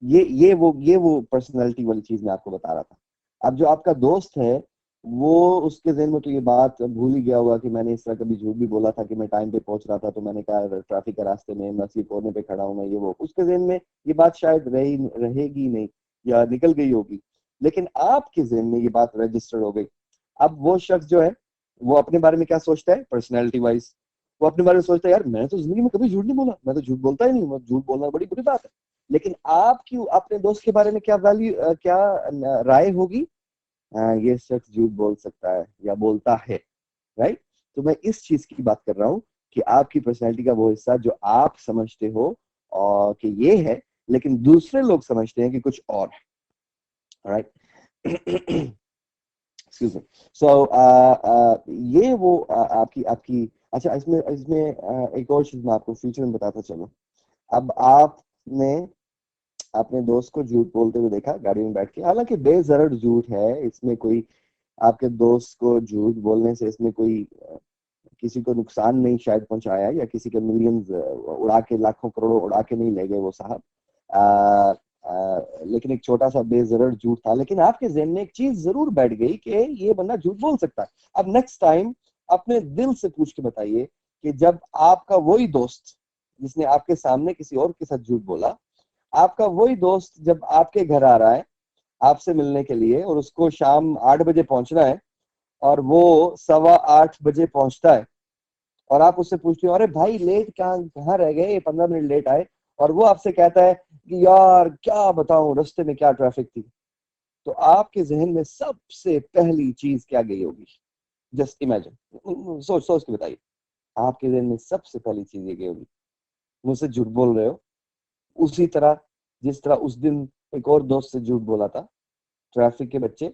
ये वो पर्सनैलिटी वाली चीज मैं आपको बता रहा था। अब जो आपका दोस्त है, वो उसके ज़हन में तो ये बात भूल ही गया होगा कि मैंने इस तरह कभी झूठ भी बोला था कि मैं टाइम पे पहुंच रहा था, तो मैंने कहा ट्रैफिक के रास्ते में मैं सिर्फ कोने पे खड़ा हूँ, मैं ये वो, उसके ज़हन में ये बात शायद रहेगी नहीं या निकल गई होगी, लेकिन आपके ज़हन में ये बात रजिस्टर हो गई। अब वो शख्स जो है, वो अपने बारे में क्या सोचता है पर्सनैलिटी वाइज, वो अपने बारे में सोचता है यार मैं तो जिंदगी में कभी झूठ नहीं बोला, मैं तो झूठ बोलता ही नहीं, झूठ बोलना बड़ी बुरी बात है। लेकिन आपकी अपने दोस्त के बारे में क्या वैल्यू, क्या राय होगी, ये शख्स झूठ बोल सकता है या बोलता है, राइट। तो मैं इस चीज की बात कर रहा हूँ कि आपकी पर्सनैलिटी का वो हिस्सा जो आप समझते हो और कि ये है, लेकिन दूसरे लोग समझते हैं कि कुछ और है, राइट। Excuse me. सो ये वो आपकी आपकी अच्छा, इसमें इसमें एक और चीज मैं आपको फ्यूचर में बताता चलूं। अब आपने अपने दोस्त को झूठ बोलते हुए देखा गाड़ी में बैठ के, हालांकि बेजरड़ झूठ है इसमें, कोई आपके दोस्त को झूठ बोलने से इसमें कोई किसी को नुकसान नहीं शायद पहुंचाया, या किसी के मिलियंस उड़ा के, लाखों करोड़ों उड़ा के नहीं ले गए वो साहब। लेकिन एक छोटा सा बेजरर झूठ था, लेकिन आपके ज़हन में एक चीज जरूर बैठ गई कि ये बंदा झूठ बोल सकता है। अब नेक्स्ट टाइम अपने दिल से पूछ के बताइए कि जब आपका वही दोस्त जिसने आपके सामने किसी और के साथ झूठ बोला, आपका वही दोस्त जब आपके घर आ रहा है आपसे मिलने के लिए और उसको शाम 8 बजे पहुंचना है और वो 8:15 बजे पहुंचता है और आप उससे पूछते हो अरे भाई लेट कहाँ कहाँ रह गए, 15 मिनट लेट आए, और वो आपसे कहता है कि यार क्या बताऊं रास्ते में क्या ट्रैफिक थी, तो आपके जहन में सबसे पहली चीज क्या गई होगी? जस्ट इमेजिन, सोच सोच के बताइए। आपके जहन में सबसे पहली चीज ये गई होगी, मुझसे झूठ बोल रहे हो। उसी तरह जिस तरह उस दिन एक और दोस्त से झूठ बोला था, ट्रैफिक के बच्चे,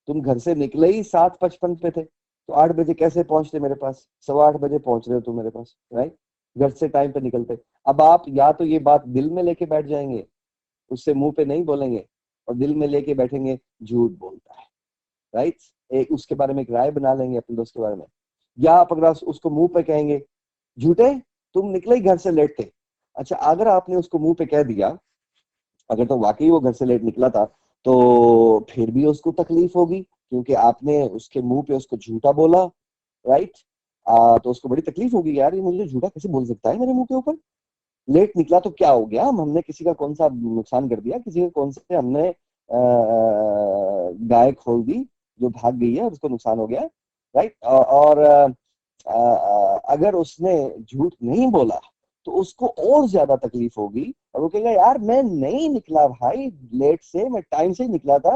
तुम घर से निकले ही 7:55 पे थे, तो 8 बजे कैसे पहुंचते मेरे पास? 8:15 पहुंच रहे हो तुम मेरे पास, राइट? घर से टाइम पे निकलते। अब आप या तो ये बात दिल में लेके बैठ जाएंगे, उससे मुंह पे नहीं बोलेंगे, और दिल में लेके बैठेंगे झूठ बोलता है, राइट? एक उसके बारे में एक राय बना लेंगे अपने दोस्त के बारे में। या आप अगर उसको मुंह पे कहेंगे झूठे तुम निकले ही घर से लेट थे। अच्छा, अगर आपने उसको मुंह पे कह दिया, अगर तो वाकई वो घर से लेट निकला था, तो फिर भी उसको तकलीफ होगी क्योंकि आपने उसके मुंह पे उसको झूठा बोला, राइट? तो उसको बड़ी तकलीफ होगी, यार ये मुझे झूठा कैसे बोल सकता है मेरे मुंह के ऊपर। लेट निकला तो क्या हो गया, हमने किसी का कौन सा नुकसान कर दिया, किसी का कौन से हमने गाय खोल दी जो भाग गई है और उसको नुकसान हो गया, राइट? और अगर उसने झूठ नहीं बोला तो उसको और ज्यादा तकलीफ होगी और वो कहेगा यार मैं नहीं निकला भाई लेट से, मैं टाइम से ही निकला था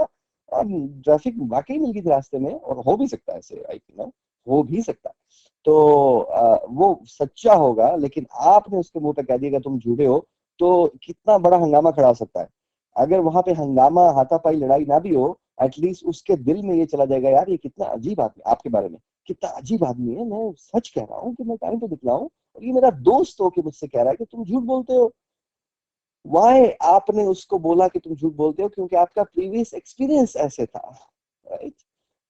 और ट्रैफिक वाकई मिल गई थी रास्ते में। और हो भी सकता है ऐसे, आई नो, हो भी सकता है। तो वो सच्चा होगा, लेकिन आपने उसके मुंह पे कह दिया तुम झूठे हो, तो कितना बड़ा हंगामा खड़ा हो सकता है। अगर वहां पे हंगामा हाथापाई लड़ाई ना भी हो, एटलीस्ट उसके दिल में ये चला जाएगा यार ये कितना अजीब आदमी, आपके बारे में कितना अजीब आदमी है, मैं सच कह रहा हूँ कि मैं टाइम पे निकला हूँ और ये मेरा दोस्त हो के मुझसे कह रहा है कि तुम झूठ बोलते हो। वाई आपने उसको बोला कि तुम झूठ बोलते हो? क्योंकि आपका प्रीवियस एक्सपीरियंस ऐसे था, राइट?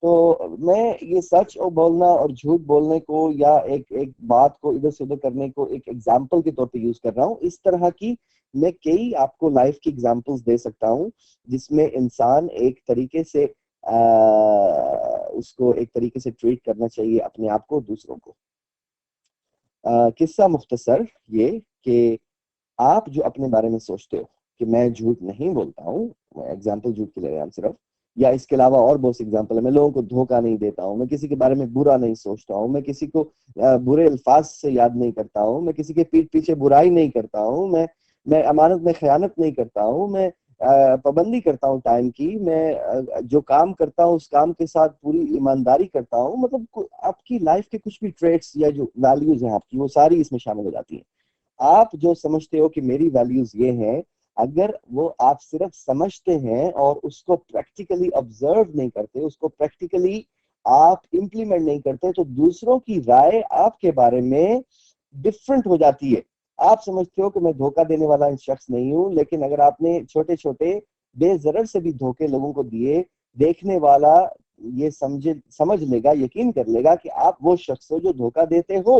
तो मैं ये सच और बोलना और झूठ बोलने को या एक एक बात को इधर से उधर करने को एक एग्जाम्पल के तौर पे यूज कर रहा हूँ। इस तरह की मैं कई आपको लाइफ की एग्जाम्पल्स दे सकता हूँ जिसमें इंसान एक तरीके से उसको एक तरीके से ट्रीट करना चाहिए अपने आप को, दूसरों को। किस्सा मुख्तसर ये कि आप जो अपने बारे में सोचते हो कि मैं झूठ नहीं बोलता हूँ, एग्जाम्पल झूठ के ले रहे हैं हम सिर्फ, या इसके अलावा और बहुत से एग्जाम्पल है, मैं लोगों को धोखा नहीं देता हूँ, मैं किसी के बारे में बुरा नहीं सोचता हूँ, मैं किसी को बुरे अल्फाज से याद नहीं करता हूँ, मैं किसी के पीठ पीछे बुराई नहीं करता हूँ, मैं अमानत में खयानत नहीं करता हूँ, मैं पाबंदी करता हूँ टाइम की, मैं जो काम करता हूँ उस काम के साथ पूरी ईमानदारी करता हूँ। मतलब आपकी लाइफ के कुछ भी ट्रेट्स या जो वैल्यूज हैं आपकी, वो सारी इसमें शामिल हो जाती हैं। आप जो समझते हो कि मेरी वैल्यूज ये हैं, अगर वो आप सिर्फ समझते हैं और उसको प्रैक्टिकली ऑब्जर्व नहीं करते, उसको प्रैक्टिकली आप इंप्लीमेंट नहीं करते, तो दूसरों की राय आपके बारे में डिफरेंट हो जाती है। आप समझते हो कि मैं धोखा देने वाला शख्स नहीं हूं, लेकिन अगर आपने छोटे छोटे बेजरर से भी धोखे लोगों को दिए, देखने वाला ये समझ लेगा, यकीन कर लेगा कि आप वो शख्स हो जो धोखा देते हो।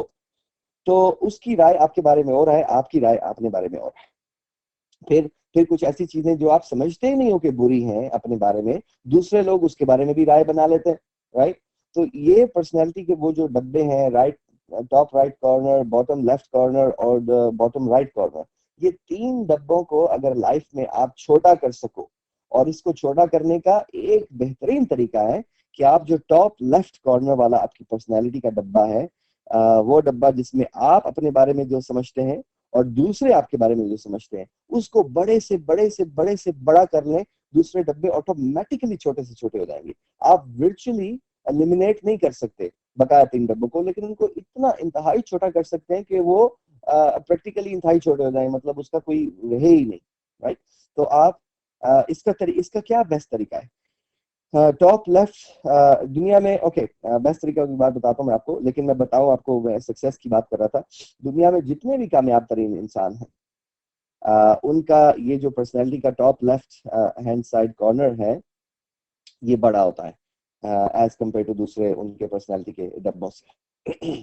तो उसकी राय आपके बारे में और है, आपकी राय अपने बारे में और है। फिर कुछ ऐसी चीजें जो आप समझते ही नहीं हो कि बुरी हैं अपने बारे में, दूसरे लोग उसके बारे में भी राय बना लेते हैं, राइट? तो ये पर्सनैलिटी के वो जो डब्बे हैं, right, top right corner, bottom left corner और बॉटम राइट कॉर्नर, ये 3 डब्बों को अगर लाइफ में आप छोटा कर सको, और इसको छोटा करने का एक बेहतरीन तरीका है कि आप जो टॉप लेफ्ट कॉर्नर वाला आपकी पर्सनैलिटी का डब्बा है, वो डब्बा जिसमें आप अपने बारे में जो समझते हैं और दूसरे आपके बारे में जो समझते हैं, उसको बड़े से बड़े से बड़े से बड़ा कर लें, दूसरे डब्बे ऑटोमेटिकली छोटे से छोटे हो जाएंगे। आप वर्चुअली एलिमिनेट नहीं कर सकते बकाया 3 डब्बों को, लेकिन उनको इतना इंतहाई छोटा कर सकते हैं कि वो प्रैक्टिकली इंतहाई छोटे हो जाए, मतलब उसका कोई रहे ही नहीं, राइट? तो आप इसका क्या बेस्ट तरीका है? टॉप लेफ्ट दुनिया में, ओके, बेस्ट तरीका की बात बताता हूँ मैं आपको, लेकिन मैं बताऊँ आपको, मैं सक्सेस की बात कर रहा था। दुनिया में जितने भी कामयाब तरीन इंसान हैं, उनका ये जो पर्सनैलिटी का top left hand side corner है, ये बड़ा होता है एज कम्पेयर टू दूसरे उनके पर्सनैलिटी के डब्बों से।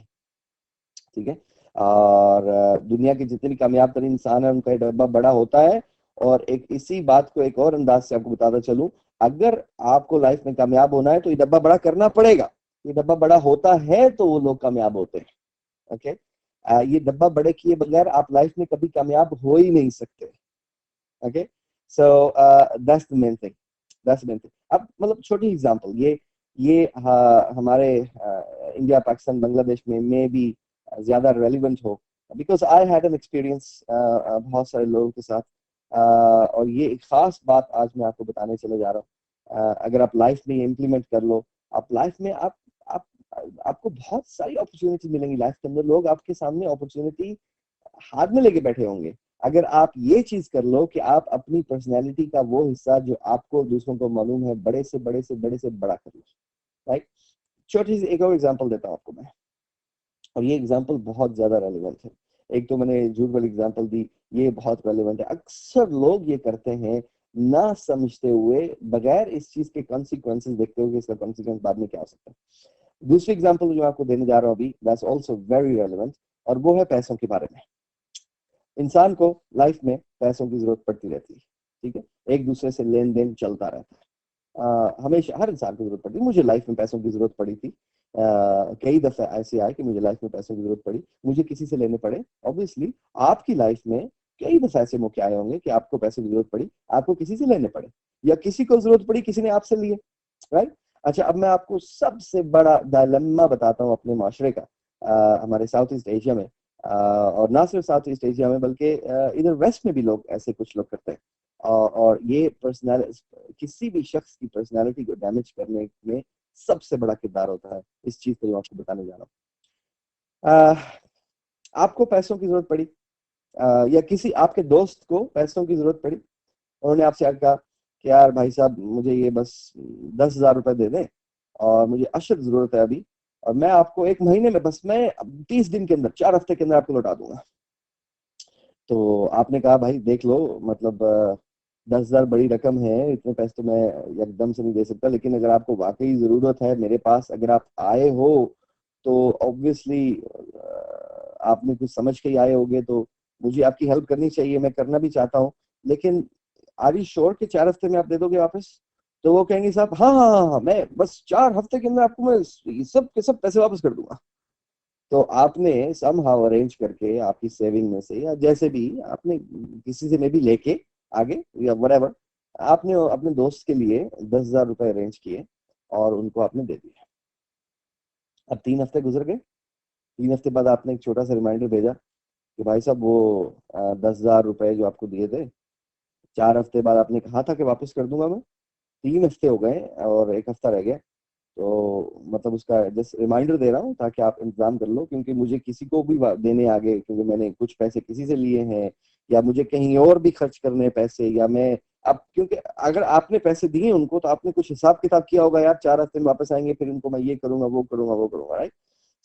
ठीक है? और दुनिया के जितने भी कामयाब तरीन इंसान है उनका ये डब्बा बड़ा होता है, और एक इसी बात को एक और अंदाज से आपको बताता चलूं, अगर आपको लाइफ में कामयाब होना है तो ये डब्बा बड़ा करना पड़ेगा। ये डब्बा बड़ा होता है तो वो लोग कामयाब होते हैं। ओके, ये डब्बा बड़े किए बगैर आप लाइफ में कभी कामयाब हो ही नहीं सकते। Okay, so that's the main thing, that's the main thing. अब मतलब छोटी एग्जांपल, ये हमारे इंडिया, पाकिस्तान, बांग्लादेश में भी ज्यादा रेलिवेंट हो, because I had an experience बहुत सारे लोगों के साथ। और ये एक खास बात आज मैं आपको बताने चले जा रहा हूँ। अगर आप लाइफ में इम्प्लीमेंट कर लो, आप लाइफ में आप आपको बहुत सारी अपॉर्चुनिटी मिलेंगी। लाइफ के अंदर लोग आपके सामने अपॉर्चुनिटी हाथ में लेके बैठे होंगे। अगर आप ये चीज कर लो कि आप अपनी पर्सनैलिटी का वो हिस्सा जो आपको दूसरों को मालूम है बड़े से बड़े से बड़े से बड़ा कर लो, राइट। छोटी सी एक और एग्जांपल देता हूँ आपको मैं, और ये एग्जांपल बहुत ज्यादा रेलिवेंट है। एक तो मैंने झूठ वाली एग्जांपल दी, ये बहुत रेलिवेंट है। अक्सर लोग ये करते हैं ना समझते हुए, बगैर इस चीज के कॉन्सिक्वेंसेस देखते हुए कि इसका कॉन्सिक्वेंस बाद में क्या हो सकता है। दूसरी एग्जांपल जो आपको देने जा रहा हूँ अभी, दैट्स आल्सो वेरी रेलिवेंट, और वो है पैसों के बारे में। इंसान को लाइफ में पैसों की जरूरत पड़ती रहती है, ठीक है, एक दूसरे से लेन देन चलता रहता है। हमेशा हर इंसान को जरूरत पड़ती है। मुझे लाइफ में पैसों की जरूरत पड़ी थी। कई दफे ऐसे आए कि मुझे लाइफ में पैसों की जरूरत पड़ी, मुझे किसी से लेने पड़े। ऑब्वियसली आपकी लाइफ में कई दफे ऐसे मौके आए होंगे कि आपको पैसों की जरूरत पड़ी, आपको किसी से लेने पड़े, या किसी को जरूरत पड़ी, किसी ने आपसे लिए, राइट। अच्छा, अब मैं आपको सबसे बड़ा डायलेमा बताता हूँ अपने माशरे का, हमारे साउथ ईस्ट एशिया में, और ना सिर्फ साउथ ईस्ट एशिया में बल्कि इधर वेस्ट में भी लोग ऐसे कुछ लोग करते हैं। और ये पर्सनैलिटी, किसी भी शख्स की पर्सनैलिटी को डैमेज करने में सबसे बड़ा किरदार होता है इस चीज को जो आपको बताने जा रहा हूँ। आपको पैसों की जरूरत पड़ी, या किसी आपके दोस्त को पैसों की जरूरत पड़ी, उन्होंने आपसे कहा कि यार भाई साहब मुझे ये बस 10,000 रुपए दे दें और मुझे अशद जरूरत है अभी, और मैं आपको एक महीने में, बस मैं 30 दिन के अंदर, 4 हफ्ते के अंदर आपको लौटा दूंगा। तो आपने कहा भाई देख लो, मतलब 10,000 बड़ी रकम है, इतने पैसे तो मैं एकदम से नहीं दे सकता, लेकिन अगर आपको वाकई जरूरत है मेरे पास, अगर आप आए हो तो ऑब्वियसली आपने कुछ समझ के ही आए होगे, तो मुझे आपकी हेल्प करनी चाहिए, मैं करना भी चाहता हूँ, लेकिन आर यू श्योर कि 4 हफ्ते में आप दे दोगे वापस? तो वो कहेंगे साहब हाँ हाँ हाँ हाँ, मैं बस 4 हफ्ते के अंदर आपको मैं सब के सब पैसे वापस कर दूंगा। तो आपने समहाउ अरेंज करके आपकी सेविंग में से, या जैसे भी आपने किसी से में भी लेके आगे, या व्हाटएवर, आपने अपने दोस्त के लिए 10,000 रुपए अरेंज किए और उनको आपने दे दिए। अब 3 हफ्ते गुजर गए, 3 हफ्ते बाद आपने एक छोटा सा रिमाइंडर भेजा कि भाई साहब वो 10,000 रुपए जो आपको दिए थे, 4 हफ्ते बाद आपने कहा था कि वापस कर दूंगा मैं, 3 हफ्ते हो गए और एक हफ्ता रह गया। तो मतलब उसका जस्ट रिमाइंडर दे रहा हूँ ताकि आप इंतजाम कर लो, क्योंकि मुझे किसी को भी देने आगे, क्योंकि मैंने कुछ पैसे किसी से लिए हैं, या मुझे कहीं और भी खर्च करने हैं पैसे, या मैं अब, क्योंकि अगर आपने पैसे दिए उनको तो आपने कुछ हिसाब किताब किया होगा, यार 4 हफ्ते में वापस आएंगे, फिर इनको मैं ये करूंगा वो करूंगा वो करूंगा, राइट।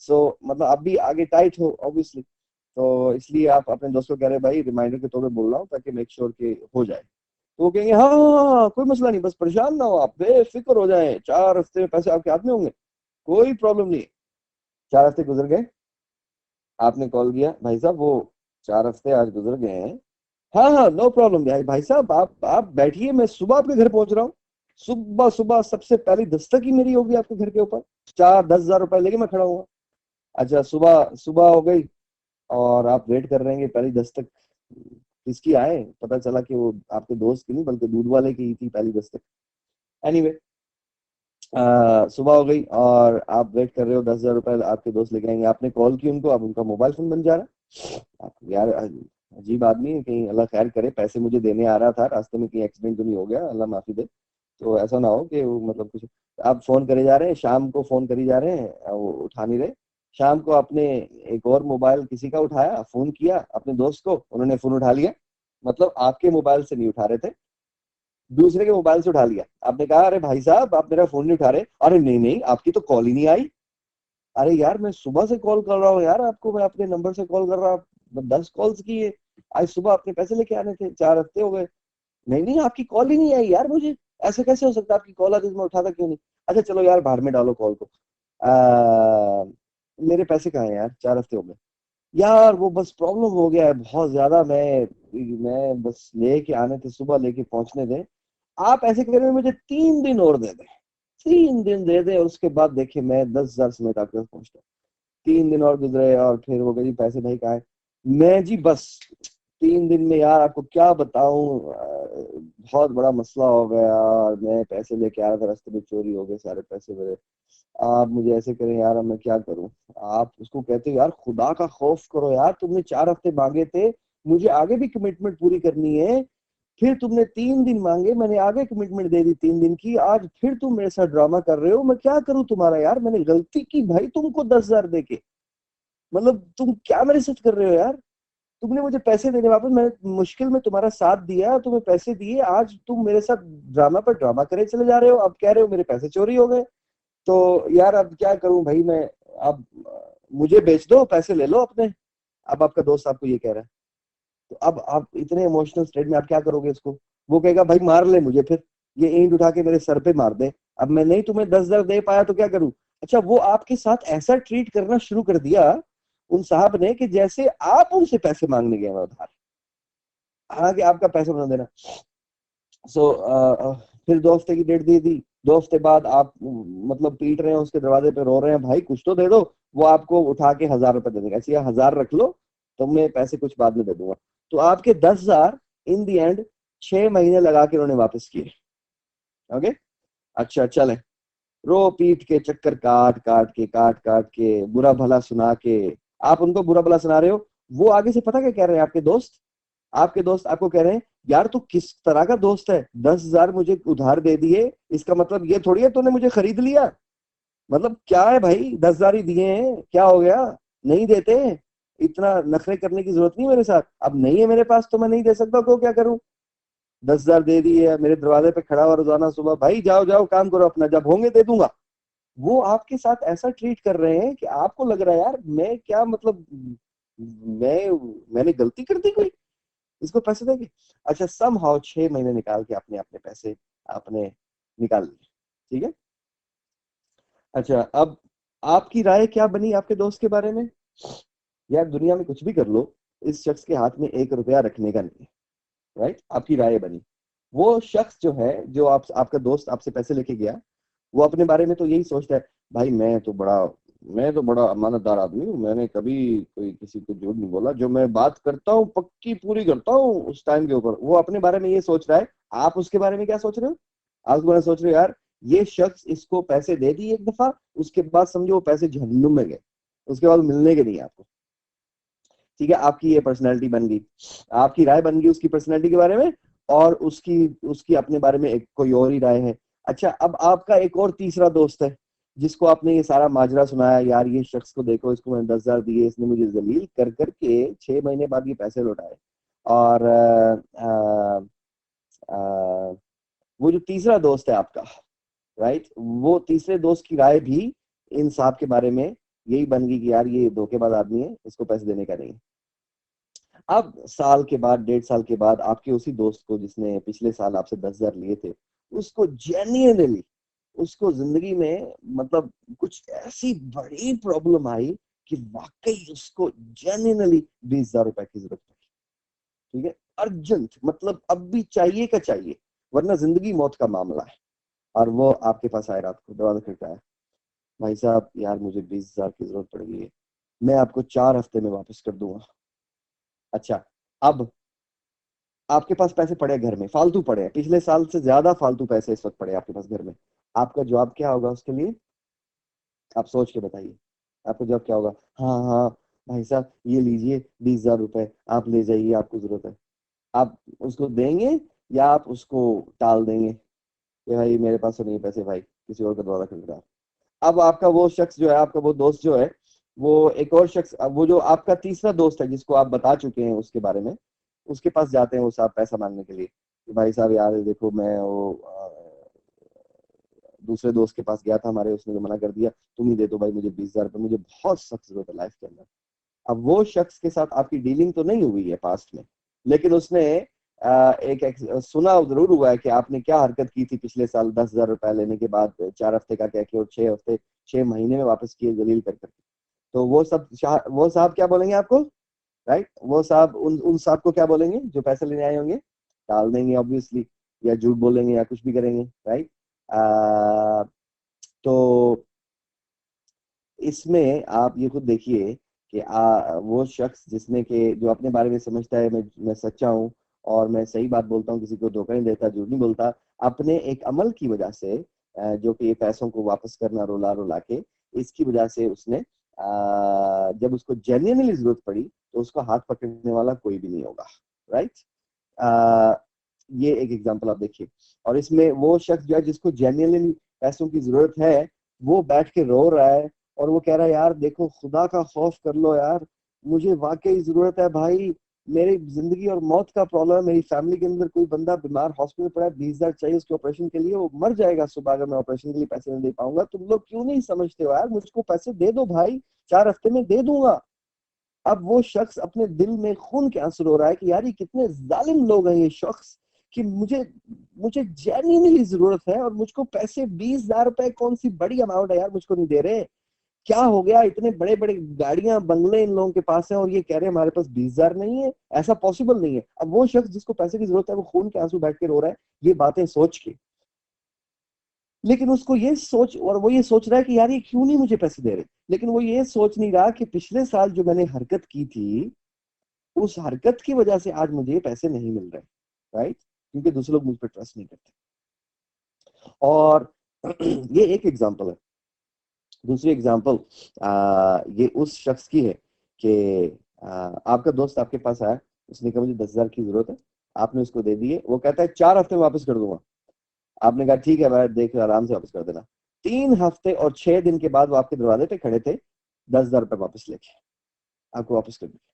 सो मतलब आप भी आगे टाइट हो ऑब्वियसली, तो इसलिए आप अपने दोस्तों को कह रहे भाई रिमाइंडर के तौर पे बोल रहा हूँ ताकि मेक श्योर के हो जाए। तो वो कहेंगे हाँ हाँ हाँ हाँ, कोई मसला नहीं, बस परेशान ना हो आप, बेफिक्र हो जाए, 4 हफ्ते में पैसे आपके हाथ में होंगे, कोई प्रॉब्लम नहीं। 4 हफ्ते गुजर गए, आपने कॉल किया भाई साहब वो 4 हफ्ते आज गुजर गए हैं, हाँ हाँ नो प्रॉब्लम भाई, भाई साहब आप बैठिए, मैं सुबह आपके घर पहुंच रहा हूँ, सुबह सुबह सबसे पहली दस्तक ही मेरी होगी आपके घर के ऊपर, 10,000 रुपए लेके मैं खड़ा हुआ। अच्छा, सुबह सुबह हो गई और आप वेट कर रहे हैं कि पहली दस्तक किसकी आए, पता चला कि वो आपके दोस्त की नहीं बल्कि दूध वाले की थी पहली दस्तक। एनीवे, सुबह हो गई और आप वेट कर रहे हो, 10,000 रुपए आपके दोस्त लेके आएंगे, आपने कॉल की उनको, अब उनका मोबाइल फोन बन जा रहा है। आप यार अजीब आदमी है, कहीं अल्लाह खैर करे, पैसे मुझे देने आ रहा था, रास्ते में कहीं एक्सीडेंट तो नहीं हो गया, अल्लाह माफी दे। तो ऐसा ना हो कि वो मतलब कुछ, आप फोन करे जा रहे हैं, शाम को फोन करी जा रहे हैं, वो उठा नहीं रहे। शाम को आपने एक और मोबाइल किसी का उठाया, फोन किया अपने दोस्त को, उन्होंने फोन उठा लिया, मतलब आपके मोबाइल से नहीं उठा रहे थे, दूसरे के मोबाइल से उठा लिया। आपने कहा अरे भाई साहब आप मेरा फोन नहीं उठा रहे, अरे नहीं नहीं आपकी तो कॉल ही नहीं आई। अरे यार मैं सुबह से कॉल कर रहा हूँ यार आपको, मैं अपने नंबर से कॉल कर रहा हूँ, 10 कॉल्स किए, आज सुबह अपने पैसे लेके आने थे, 4 हफ्ते हो गए, नहीं नहीं आपकी कॉल ही नहीं आई यार मुझे, ऐसे कैसे हो सकता है, आपकी कॉल आती तो मैं उठाता क्यों नहीं। अच्छा चलो यार बाहर में डालो कॉल को, मेरे पैसे कहाँ हैं यार, 4 हफ्ते हो गए यार, वो बस प्रॉब्लम हो गया है बहुत ज्यादा, मैं मैं बस लेके आने थे, सुबह लेके पहुंचने दें। आप ऐसे करें मुझे 3 दिन और दे दें, 3 दिन दे दें, और उसके बाद देखिए मैं 10,000 समेत आपके पास पहुंचता हूँ। 3 दिन और गुजरे और फिर वो कही पैसे भाई कहाँ है। मैं जी बस 3 दिन में यार आपको क्या बताऊं, बहुत बड़ा मसला हो गया, और मैं पैसे लेके आ रहा था, रास्ते में चोरी हो गए सारे पैसे मेरे। आप मुझे ऐसे करें यार, अब मैं क्या करूं। आप उसको कहते हो यार खुदा का खौफ करो यार, तुमने 4 हफ्ते मांगे थे, मुझे आगे भी कमिटमेंट पूरी करनी है। फिर तुमने 3 दिन मांगे, मैंने आगे कमिटमेंट दे दी 3 दिन की, आज फिर तुम मेरे साथ ड्रामा कर रहे हो, मैं क्या करूं तुम्हारा यार, मैंने गलती की भाई तुमको 10,000 देके। मतलब तुम क्या मेरे साथ कर रहे हो यार। तुमने मुझे पैसे देने वापस, मैंने मुश्किल में तुम्हारा साथ दिया, तुम्हें पैसे दिए, आज तुम मेरे साथ ड्रामा पर ड्रामा करे चले जा रहे हो, अब कह रहे हो मेरे पैसे चोरी हो गए। तो यार अब क्या करूं भाई मैं। अब मुझे बेच दो, पैसे ले लो अपने। अब आपका दोस्त आपको ये कह रहा है, तो अब आप इतने इमोशनल स्टेट में आप क्या करोगे इसको। वो कहेगा भाई मार ले मुझे, फिर ये ईंट उठा के मेरे सर पे मार दे। अब मैं नहीं तुम्हें 10,000 दे पाया तो क्या करूं। अच्छा वो आपके साथ ऐसा ट्रीट करना शुरू कर दिया उन साहब ने, कि जैसे आप उनसे पैसे मांगने गए हैं उधार, हालांकि आपका पैसा उन्होंने देना। सो फिर 2 हफ्ते की डेट दे दी। 2 हफ्ते बाद आप मतलब पीट रहे हैं उसके दरवाजे पे, रो रहे हैं भाई कुछ तो दे दो। वो आपको उठा के 1,000 रुपए दे देगा, ऐसे 1,000 रख लो, तो मैं पैसे कुछ बाद में दे दूंगा। तो आपके 10,000 इन दी एंड 6 महीने लगा के उन्होंने वापस किए। ओके, अच्छा चले, रो पीट के चक्कर काट काट के बुरा भला सुना के आप उनको बुरा भला सुना रहे हो। वो आगे से पता क्या कह रहे हैं आपके दोस्त आपको कह रहे हैं यार तू किस तरह का दोस्त है, 10,000 मुझे उधार दे दिए, इसका मतलब ये थोड़ी है तूने मुझे खरीद लिया। मतलब क्या है भाई, 10,000 ही दिए हैं, क्या हो गया, नहीं देते। इतना नखरे करने की जरूरत नहीं मेरे साथ, अब नहीं है मेरे पास तो मैं नहीं दे सकता, तो क्या करूं। 10,000 दे दिए, मेरे दरवाजे पे खड़ा हुआ रोजाना सुबह, भाई जाओ जाओ काम करो अपना, जब होंगे दे दूंगा। वो आपके साथ ऐसा ट्रीट कर रहे हैं कि आपको लग रहा है यार मैं क्या मतलब, मैं मैंने गलती कर दी कोई इसको पैसे देंगे। अच्छा सम हाउ 6 महीने निकाल के आपने अपने पैसे आपने निकाल लिए, ठीक है। अच्छा अब आपकी राय क्या बनी आपके दोस्त के बारे में। यार दुनिया में कुछ भी कर लो, इस शख्स के हाथ में 1 रुपया रखने का नहीं है, राइट। आपकी राय बनी। वो शख्स जो है, जो आपका दोस्त आपसे पैसे लेके गया, वो अपने बारे में तो यही सोचता है, भाई मैं तो बड़ा अमानतदार आदमी हूँ, मैंने कभी कोई किसी को झूठ नहीं बोला, जो मैं बात करता हूँ पक्की पूरी करता हूँ उस टाइम के ऊपर। वो अपने बारे में ये सोच रहा है। आप उसके बारे में क्या सोच रहे हो। आप उसके बारे में सोच रहे हो यार ये शख्स इसको पैसे दे दिए एक दफा, उसके बाद समझो वो पैसे जहन्नुम में गए, उसके बाद मिलने के नहीं आपको। ठीक है, आपकी ये पर्सनैलिटी बन गई, आपकी राय बन गई उसकी पर्सनैलिटी के बारे में, और उसकी उसकी अपने बारे में एक कोई और ही राय है। अच्छा अब आपका एक और तीसरा दोस्त है, जिसको आपने ये सारा माजरा सुनाया, यार ये शख्स को देखो, इसको मैंने 10,000 दिए, इसने मुझे जलील कर करके 6 महीने बाद ये पैसे लौटाए। और वो जो तीसरा दोस्त है आपका, राइट, वो तीसरे दोस्त की राय भी इन साहब के बारे में यही बन गई कि यार ये धोखेबाज आदमी है, इसको पैसे देने का नहीं है। अब साल के बाद 1.5 साल के बाद आपके उसी दोस्त को जिसने पिछले साल आपसे 10,000 लिए थे, उसको जेन्युइनली उसको जिंदगी में मतलब कुछ ऐसी बड़ी प्रॉब्लम आई कि वाकई उसको जेन्युइनली 20,000 रुपए की जरूरत पड़ी। ठीक है, अर्जेंट, मतलब अब भी चाहिए का चाहिए, वरना जिंदगी मौत का मामला है। और वो आपके पास आए, रात को दरवाजा खटकाया, भाई साहब यार मुझे 20,000 की जरूरत पड़ गई है, मैं आपको 4 हफ्ते में वापस कर दूंगा। अच्छा अब आपके पास पैसे पड़े घर में, फालतू पड़े हैं, पिछले साल से ज्यादा फालतू पैसे इस वक्त पड़े हैं आपके पास घर में। आपका जवाब क्या होगा उसके लिए, आप सोच के बताइए। आपका जवाब क्या होगा। हाँ हाँ भाई साहब ये लीजिए 20,000 रुपए, आप ले जाइए, आपको जरूरत है। आप उसको देंगे या आप उसको टाल देंगे कि भाई मेरे पास तो नहीं पैसे, भाई किसी और का दरवाजा खटखटा। अब आपका वो शख्स जो है, आपका वो दोस्त जो है, वो एक और शख्स, वो जो आपका तीसरा दोस्त है जिसको आप बता चुके हैं उसके बारे में, उसके पास जाते हैं वो साहब पैसा मांगने के लिए कि भाई साहब यार देखो मैं वो दूसरे दोस्त के पास गया था हमारे, उसने तो मना कर दिया, तुम ही दे दो भाई मुझे 20,000 रुपए, मुझे बहुत सख्त जरूरत है लाइफ के अंदर। अब वो शख्स के साथ आपकी डीलिंग तो नहीं हुई है पास्ट में, लेकिन उसने एक सुना जरूर हुआ है कि आपने क्या हरकत की थी पिछले साल 10,000 रुपए लेने के बाद, 4 हफ्ते का कह के और 6 हफ्ते 6 महीने में वापस किए जलील कर करके। तो वो साहब क्या बोलेंगे आपको, राइट? वो साहब उन साहब को क्या बोलेंगे जो पैसे लेने आए होंगे? टाल देंगे ऑब्वियसली, या झूठ बोलेंगे या कुछ भी करेंगे, राइट? तो इसमें आप ये खुद देखिए कि वो शख्स जिसने के जो अपने बारे में समझता है मैं सच्चा हूँ और मैं सही बात बोलता हूँ, किसी को धोखा नहीं देता, झूठ नहीं बोलता, अपने एक अमल की वजह से जो कि ये पैसों को वापस करना रुला रुला के, इसकी वजह से उसने जब उसको जेन्युइनली जरूरत पड़ी तो उसको हाथ पकड़ने वाला कोई भी नहीं होगा, राइट? ये एक एग्जांपल आप देखिए। और इसमें वो शख्स जो है जिसको जेन्युइनली पैसों की जरूरत है, वो बैठ के रो रहा है और वो कह रहा है यार देखो खुदा का खौफ कर लो यार, मुझे वाकई जरूरत है भाई, मेरी जिंदगी और मौत का प्रॉब्लम है, मेरी फैमिली के अंदर कोई बंदा बीमार हॉस्पिटल पड़ा है, 20,000 चाहिए उसके ऑपरेशन के लिए, वो मर जाएगा सुबह अगर मैं ऑपरेशन के लिए पैसे नहीं दे पाऊंगा, तुम लोग क्यों नहीं समझते हो यार, मुझको पैसे दे दो भाई, 4 हफ्ते में दे दूंगा। अब वो शख्स अपने दिल में खून के आंसू रो रहा है कि यार ये कितने जालिम लोग हैं ये शख्स, कि मुझे मुझे जेन्युइनली जरूरत है और मुझको पैसे 20,000 रुपए कौन सी बड़ी अमाउंट है यार, मुझको नहीं दे रहे, क्या हो गया, इतने बड़े बड़े गाड़ियां बंगले इन लोगों के पास है और ये कह रहे हैं हमारे पास 20,000 नहीं है, ऐसा पॉसिबल नहीं है। अब वो शख्स जिसको पैसे की जरूरत है वो खून के आंसू बैठ के रो रहा है ये बातें सोच के, लेकिन उसको ये सोच, और वो ये सोच रहा है कि यार ये क्यों नहीं मुझे पैसे दे रहे, लेकिन वो ये सोच नहीं रहा कि पिछले साल जो मैंने हरकत की थी उस हरकत की वजह से आज मुझे पैसे नहीं मिल रहे, राइट? क्योंकि दूसरे लोग मुझ पर ट्रस्ट नहीं करते। और ये एक एग्जांपल है। दूसरी एग्जांपल ये उस शख्स की है कि आपका दोस्त आपके पास आया, उसने कहा मुझे 10,000 की जरूरत है, आपने उसको दे दिए, वो कहता है 4 हफ्ते में वापस कर दूंगा। आपने कहा ठीक है भाई देख आराम से वापस कर देना। 3 हफ्ते और 6 दिन के बाद वो आपके दरवाजे पे खड़े थे 10,000 रुपए वापस लेके, आपको वापस कर दिया।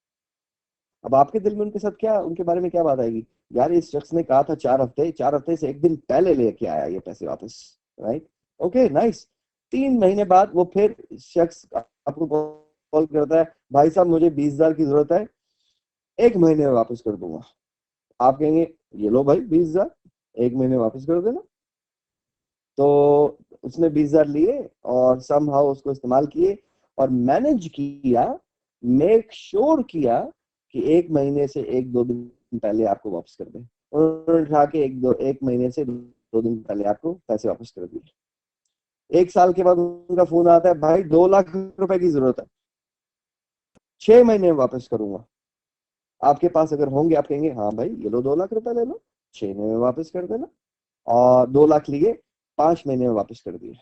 अब आपके दिल में उनके साथ क्या, उनके बारे में क्या बात आएगी, यार इस शख्स ने कहा था 4 हफ्ते, 4 हफ्ते से एक दिन पहले लेके आया ये पैसे वापस, राइट? Okay nice. 3 महीने बाद वो फिर शख्स आपको कॉल करता है, भाई साहब मुझे 20,000 की जरूरत है, 1 महीने में वापस कर दूंगा। आप कहेंगे ये लो भाई 20,000, 1 महीने में वापस कर देना। तो उसने 20,000 लिए और समहाउ उसको इस्तेमाल किए और मैनेज किया, मेक श्योर किया कि 1 महीने से 1-2 दिन पहले आपको वापस कर दें। उन्होंने उठा के 1 महीने से 2 दिन पहले आपको पैसे वापस कर दिए। 1 साल के बाद उनका फोन आता है, भाई 2 लाख रुपए की जरूरत है, 6 महीने में वापस करूंगा, आपके पास अगर होंगे आप कहेंगे हाँ भाई ये लो 2 लाख रुपए ले लो, 6 महीने में वापस कर देना। और 2 लाख लिए, 5 महीने में वापस कर दिए।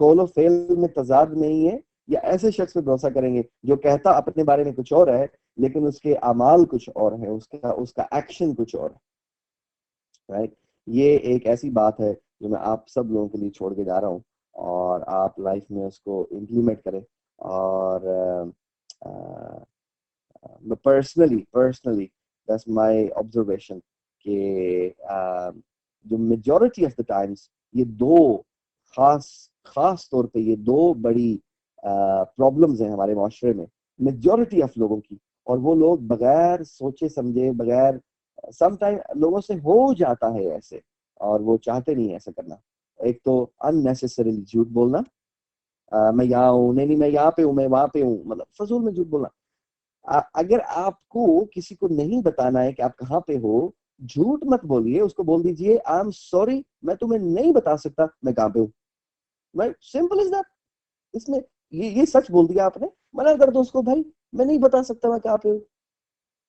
कॉल फेल में तजाद नहीं है, या ऐसे शख्स पे भरोसा करेंगे जो कहता अपने बारे में कुछ और है लेकिन उसके अमाल कुछ और है, उसका उसका एक्शन कुछ और है, राइट? ये एक ऐसी बात है जो मैं आप सब लोगों के लिए छोड़ के जा रहा हूँ और आप लाइफ में उसको इम्प्लीमेंट करें। और पर्सनली दैट्स माय ऑब्जर्वेशन कि जो मेजॉरिटी ऑफ द टाइम्स ये दो खास खास तौर पे ये दो बड़ी प्रॉब्लम्स हैं हमारे माशरे में, मेजॉरिटी ऑफ लोगों की। और वो लोग बगैर सोचे समझे, बगैर समटाइम लोगों से हो जाता है ऐसे और वो चाहते नहीं है ऐसा करना। एक तो अननेसेसरीली झूठ बोलना, मैं यहाँ हूँ, नहीं नहीं मैं यहाँ पे हूँ, मैं वहां पे हूँ, मतलब फजूल में झूठ बोलना। अगर आपको किसी को नहीं बताना है कि आप कहाँ पे हो, झूठ मत बोलिए, उसको बोल दीजिए आई एम सॉरी मैं तुम्हें नहीं बता सकता मैं कहाँ पे हूँ, राइट? Simple is that. इसमें ये सच बोल दिया आपने, मना कर दो उसको, भाई मैं नहीं बता सकता मैं कहाँ पे हूँ,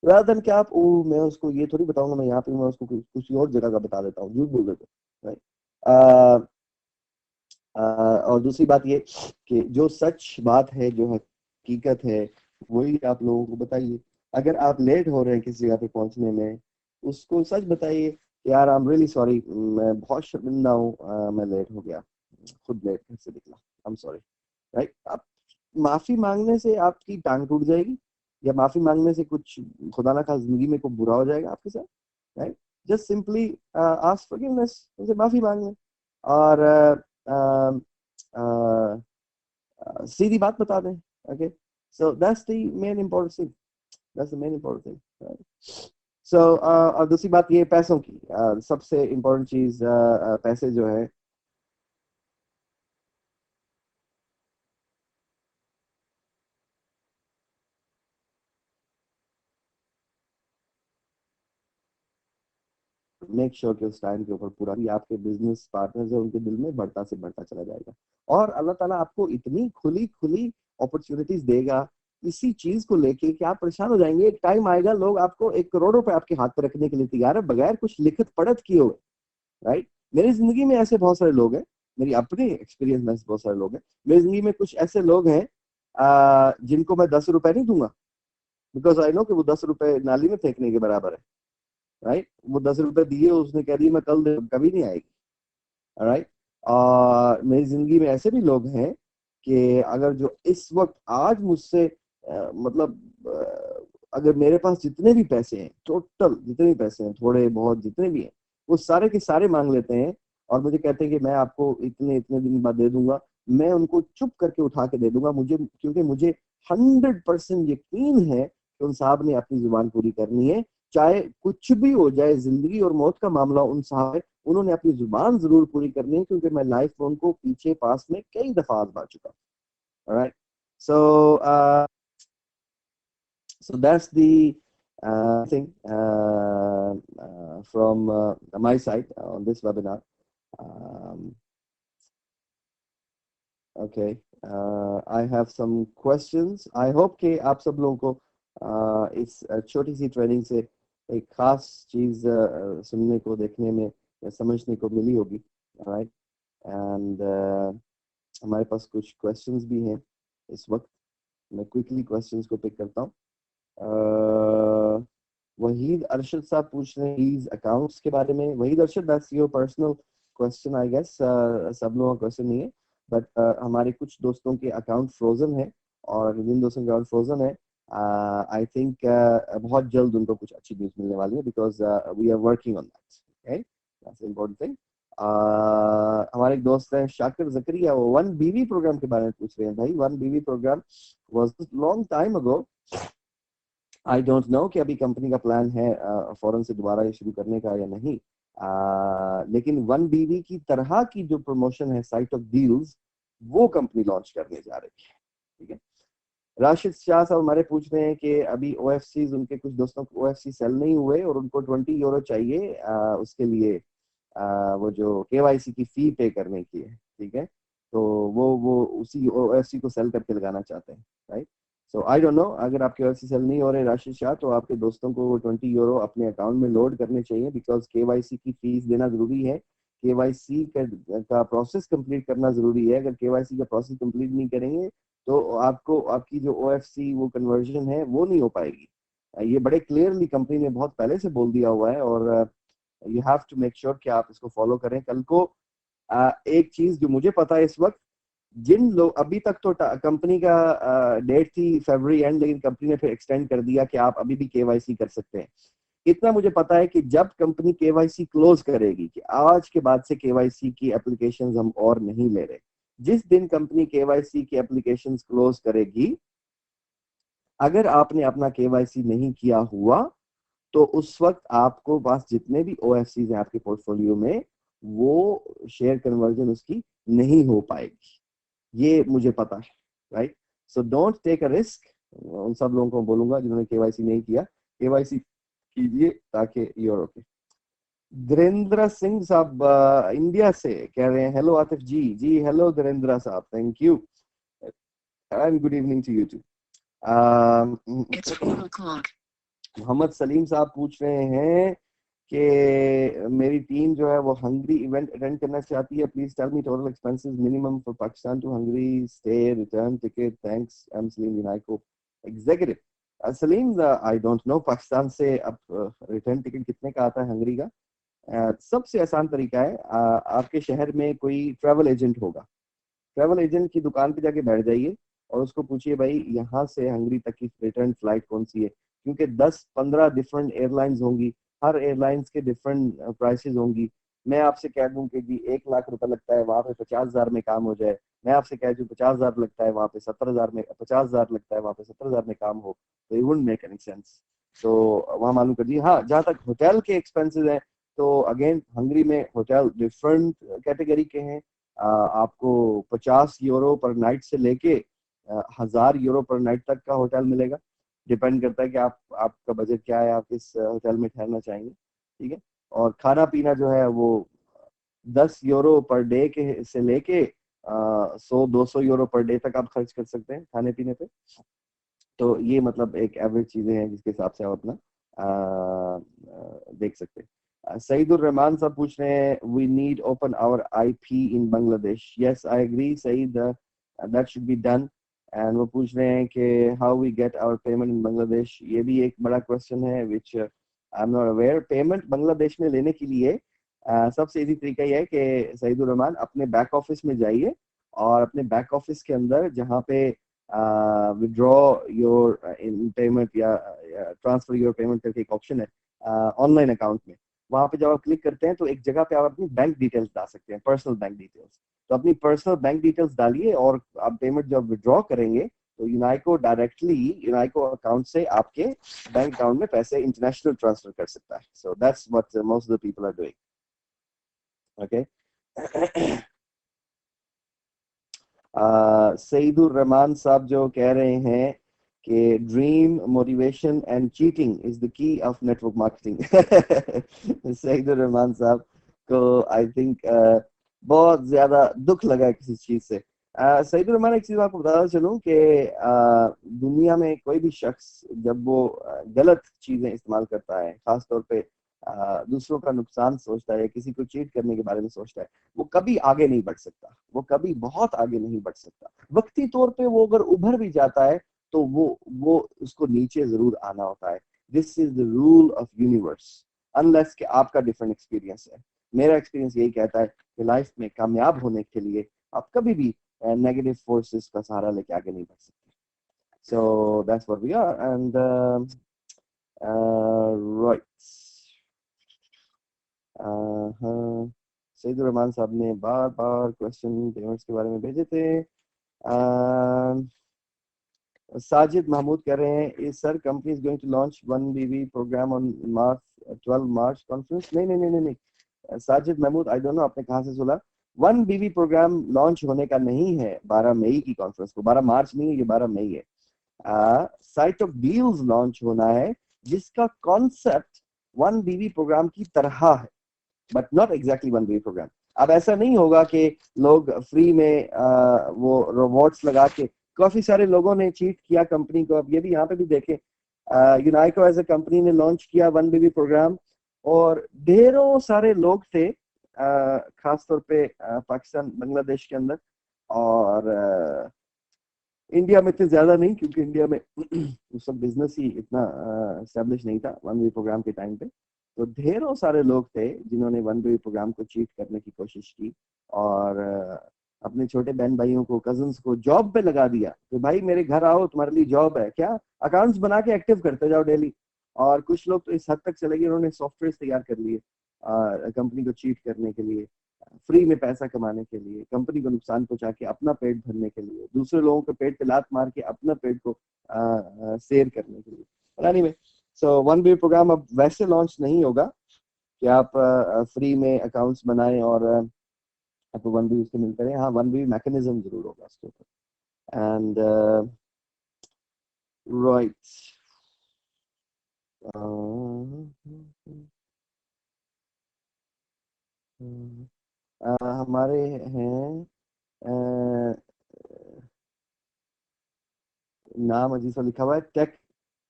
rather than कि आप ओ मैं उसको ये थोड़ी बताऊंगा मैं यहाँ पे हूँ, मैं उसको किसी और जगह का बता देता हूँ, झूठ बोल देते, राइट? और दूसरी बात ये कि जो सच बात है, जो हकीकत है, वही आप लोगों को बताइए। अगर आप लेट हो रहे हैं किसी जगह पे पहुंचने में, उसको सच बताइए, यार आई एम रियली सॉरी, मैं बहुत शर्मिंदा हूँ, मैं लेट हो गया, खुद लेट घर से निकला, आई एम सॉरी, राइट? आप माफी मांगने से आपकी टांग टूट जाएगी, या माफी मांगने से कुछ खुदा ना खास जिंदगी में कुछ बुरा हो जाएगा आपके साथ, right? Just simply ask forgiveness, उनसे माफी मांग लें और सीधी बात बता दें। Okay, so that's the main important thing, that's the main important thing. So और दूसरी बात ये पैसों की, सबसे इम्पोर्टेंट चीज पैसे जो है, मेक श्योर कि उस टाइम के ऊपर पूरा भी आपके बिजनेस पार्टनर्स है उनके दिल में बढ़ता से बढ़ता चला जाएगा। और अल्लाह ताला आपको इतनी खुली खुली अपॉर्चुनिटीज देगा इसी चीज को लेके कि आप परेशान हो जाएंगे। एक टाइम आएगा लोग आपको 1 करोड़ रुपए आपके हाथ पर रखने के लिए तैयार है बगैर कुछ लिखत पढ़त किए हुए, राइट। मेरी जिंदगी में ऐसे बहुत सारे लोग हैं, मेरी अपनी एक्सपीरियंस में बहुत सारे लोग हैं। मेरी जिंदगी में कुछ ऐसे लोग हैं जिनको मैं 10 रुपए नहीं दूंगा, बिकॉज आई नो कि वो 10 रुपए नाली में फेंकने के बराबर है, राइट। वो 10 रुपए दिए, उसने कह दिया मैं कल दे, कभी नहीं आएगी, राइट। और मेरी जिंदगी में ऐसे भी लोग हैं कि अगर जो इस वक्त आज मुझसे मतलब अगर मेरे पास जितने भी पैसे हैं, टोटल जितने भी पैसे हैं, थोड़े बहुत जितने भी हैं, वो सारे के सारे मांग लेते हैं और मुझे कहते हैं कि मैं आपको इतने इतने दिन बाद दे दूंगा। मैं उनको चुप करके उठा के दे दूंगा, मुझे क्योंकि मुझे 100% यकीन है कि उन साहब ने अपनी जुबान पूरी करनी है, चाहे कुछ भी हो जाए, जिंदगी और मौत का मामला उन साहब, उन्होंने अपनी जुबान जरूर पूरी करनी है, क्योंकि मैं लाइफ में उनको पीछे पास में कई दफा आजमा चुका। Alright, so so that's the thing from my side on this webinar. um, okay, I have some questions. I hope कि आप सब लोगों को इस छोटी सी ट्रेनिंग से एक खास चीज सुनने को, देखने में या समझने को मिली होगी, राइट। एंड हमारे पास कुछ क्वेश्चंस भी हैं इस वक्त। मैं क्विकली क्वेश्चंस को पिक करता हूँ। वहीद अरशद साहब पूछ रहे हैं अकाउंट्स के बारे में। Waheed Arshad, that's your personal question I guess, सब लोगों का क्वेश्चन नहीं है, बट हमारे कुछ दोस्तों के अकाउंट फ्रोजन है और जिन दोस्तों के अकाउंट फ्रोजन है आई थिंक बहुत जल्द उनको कुछ अच्छी न्यूज मिलने वाली है, because we are working on that, okay, that's important thing. हमारे एक दोस्त हैं शाकिर जकरिया, वो 1BV प्रोग्राम के बारे में पूछ रहे हैं। भाई 1BV program was long time ago, I don't know कि अभी कंपनी का प्लान है फौरन से दोबारा ये शुरू करने का या नहीं, लेकिन 1BV की तरह की जो प्रमोशन है साइट ऑफ डील्स, वो कंपनी लॉन्च करने जा रही है, ठीक है। राशिद शाह साहब हमारे पूछ रहे हैं कि अभी OFCs, उनके कुछ दोस्तों को OFC सेल नहीं हुए और उनको 20 यूरो चाहिए उसके लिए वो जो KYC की फी पे करने की है, ठीक है। तो वो उसी OFC को सेल करके लगाना चाहते हैं, right. So I don't no, अगर आपके OFC सेल नहीं हो रहे राशिद शाह, तो आपके दोस्तों को 20 यूरो अपने अकाउंट में लोड करने चाहिए, बिकॉज KYC की फीस देना जरूरी है। KYC का प्रोसेस कंप्लीट करना जरूरी है। अगर KYC का प्रोसेस कंप्लीट नहीं करेंगे तो आपको आपकी जो OFC वो कन्वर्जन है वो नहीं हो पाएगी। ये बड़े क्लियरली कंपनी ने बहुत पहले से बोल दिया हुआ है और you have to make sure कि आप इसको फॉलो करें। कल को एक चीज जो मुझे पता है इस वक्त, जिन लोग अभी तक तो कंपनी का डेट थी फरवरी एंड, लेकिन कंपनी ने फिर एक्सटेंड कर दिया कि आप अभी भी KYC कर सकते हैं। इतना मुझे पता है कि जब कंपनी KYC क्लोज करेगी, कि आज के बाद से KYC की एप्लीकेशंस हम और नहीं ले रहे, जिस दिन कंपनी KYC की एप्लीकेशंस क्लोज करेगी, अगर आपने अपना KYC नहीं किया हुआ तो उस वक्त आपको पास जितने भी OFCs हैं आपके पोर्टफोलियो में, वो शेयर कन्वर्जन उसकी नहीं हो पाएगी, ये मुझे पता है, right. So don't take a risk. उन सब लोगों को बोलूंगा जिन्होंने KYC नहीं किया, KYC कीजिए ताकि यूर ओके। धीरेन्द्र सिंह साहब इंडिया से कह रहे हैं हेलो आतिफ जी। जी हेलो धीरेन्द्र साहब, thank you and good evening to you too. मोहम्मद सलीम साहब पूछ रहे हैं कि मेरी टीम जो है वो हंगरी इवेंट अटेंड करना चाहती है, please tell me total expenses minimum for Pakistan to Hungary, stay, return ticket, thanks, I am Salim विनायको, executive. Salim, I don't know Pakistan से अब रिटर्न टिकट कितने का आता है हंगरी का। सबसे आसान तरीका है, आपके शहर में कोई ट्रैवल एजेंट होगा, ट्रैवल एजेंट की दुकान पे जाके बैठ जाइए और उसको पूछिए भाई यहाँ से हंगरी तक की रिटर्न फ्लाइट कौन सी है, क्योंकि 10-15 डिफरेंट एयरलाइंस होंगी, हर एयरलाइंस के डिफरेंट प्राइसेस होंगी। मैं आपसे कह दूं कि जी 1 लाख रुपए लगता है, वहां पे 50,000 में काम हो जाए। मैं आपसे कह दूं 50,000 लगता है, वहां पे 70,000 में, 50,000 लगता है वहां पे 70,000 में काम हो, तो it wouldn't make any sense. तो वहां मालूम कर दिए। हाँ, जहाँ तक होटल के एक्सपेंसेस हैं, तो अगेन हंगरी में होटल डिफरेंट कैटेगरी के हैं। आपको 50 यूरो पर नाइट से लेके 1,000 यूरो पर नाइट तक का होटल मिलेगा। डिपेंड करता है कि आपका बजट क्या है, आप किस होटल में ठहरना चाहेंगे, ठीक है। और खाना पीना जो है वो 10 यूरो पर डे के से लेके 100-200 यूरो पर डे तक आप खर्च कर सकते हैं खाने पीने पे। तो ये मतलब एक एवरेज चीजें हैं जिसके हिसाब से आप अपना देख सकते हैं। सईदुर रहमान साहब पूछ रहे हैं we need open our IP in Bangladesh. Yes I agree Saeed, that should be done. And वो पूछ रहे हैं कि how we get our payment in Bangladesh. ये भी एक बड़ा क्वेश्चन है which I am not aware. Payment Bangladesh में लेने के लिए सबसे इजी तरीका ये है कि सईदुर रहमान अपने बैक ऑफिस में जाइए और अपने बैक ऑफिस के अंदर जहाँ पे withdraw your payment या ट्रांसफर योर पेमेंट करके एक ऑप्शन है ऑनलाइन अकाउंट में, वहां पे जब आप क्लिक करते हैं तो एक जगह पे आप अपनी बैंक डिटेल्स डाल सकते हैं, पर्सनल बैंक डिटेल्स। तो अपनी पर्सनल बैंक डिटेल्स डालिए और आप पेमेंट जब विड्रॉ करेंगे तो यूनाइको डायरेक्टली यूनाइको अकाउंट से आपके बैंक अकाउंट में पैसे इंटरनेशनल ट्रांसफर कर सकता है। So that's what most of the people are doing. Okay. Saeedur Rahman साहब जो कह रहे हैं कि dream motivation and cheating is the key of network marketing. Saeedur Rahman साहब को आई थिंक बहुत ज्यादा दुख लगा किसी चीज से। सईदुर रहमान, एक चीज आपको बताना चलूं कि दुनिया में कोई भी शख्स जब वो गलत चीजें इस्तेमाल करता है, खासतौर पे दूसरों का नुकसान सोचता है, किसी को चीट करने के बारे में सोचता है, वो कभी आगे नहीं बढ़ सकता, वो कभी बहुत आगे नहीं बढ़ सकता। वक्ती तौर पे वो अगर उभर भी जाता है तो वो उसको नीचे जरूर आना होता है। This is the rule of universe, unless कि आपका डिफरेंट एक्सपीरियंस है। मेरा एक्सपीरियंस यही कहता है कि लाइफ में कामयाब होने के लिए आप कभी भी नेगेटिव फोर्सेस का सहारा लेके आगे नहीं बढ़ सकते। So that's what we are and right. हाँ, सईदुर रहमान साहब ने बार बार क्वेश्चन पेमेंट्स के बारे में भेजे थे। साजिद महमूद कह रहे हैं is sir company is going to launch 1BB program on March 12 March conference. नहीं नहीं नहीं नहीं नहीं, Sajid Mahmood I don't know आपने कहाँ से सुना। 1BB प्रोग्राम लॉन्च होने का नहीं है 12 मई की कॉन्फ्रेंस को, 12 मार्च नहीं है, ये 12 मई है। साइट ऑफ डील्स लॉन्च होना है जिसका कॉन्सेप्ट 1BB प्रोग्राम की तरह है, but not exactly 1BB programme. अब ऐसा नहीं होगा कि लोग फ्री में वो रिवॉर्ड्स लगा के, काफी सारे लोगों ने चीट किया कंपनी को। अब ये भी यहाँ पे भी देखें, यूनाइको एज ए कंपनी ने लॉन्च किया 1BB प्रोग्राम और ढेरों सारे लोग थे खासतौर पे पाकिस्तान बांग्लादेश के अंदर, और इंडिया में इतने ज्यादा नहीं क्योंकि इंडिया में उस सब बिजनेस ही इतना एस्टेब्लिश नहीं था 1BB प्रोग्राम के टाइम पे। तो ढेरों सारे लोग थे जिन्होंने 1BB प्रोग्राम को चीट करने की कोशिश की और अपने छोटे बहन भाइयों को, कजन्स को जॉब पे लगा दिया कि भाई मेरे घर आओ, तुम्हारे लिए जॉब है क्या, अकाउंट्स बना के एक्टिव करते जाओ डेली। और कुछ लोग तो इस हद तक चले गए, उन्होंने सॉफ्टवेयर तैयार कर लिए कंपनी को चीट करने के लिए, फ्री में पैसा कमाने के लिए, कंपनी को नुकसान पहुंचा के अपना पेट भरने के लिए, दूसरे लोगों के पेट पे लात मार के अपना पेट को शेयर करने के लिए। एनीवे, सो 1BB प्रोग्राम अब वैसे लॉन्च नहीं होगा कि आप फ्री में अकाउंट्स बनाएं और आपको 1BB उससे मिलते रहे। हाँ, 1BB मैकेनिज्म जरूर होगा उसके ऊपर। एंड राइट, हमारे हैं नाम अजीब सा लिखा हुआ है,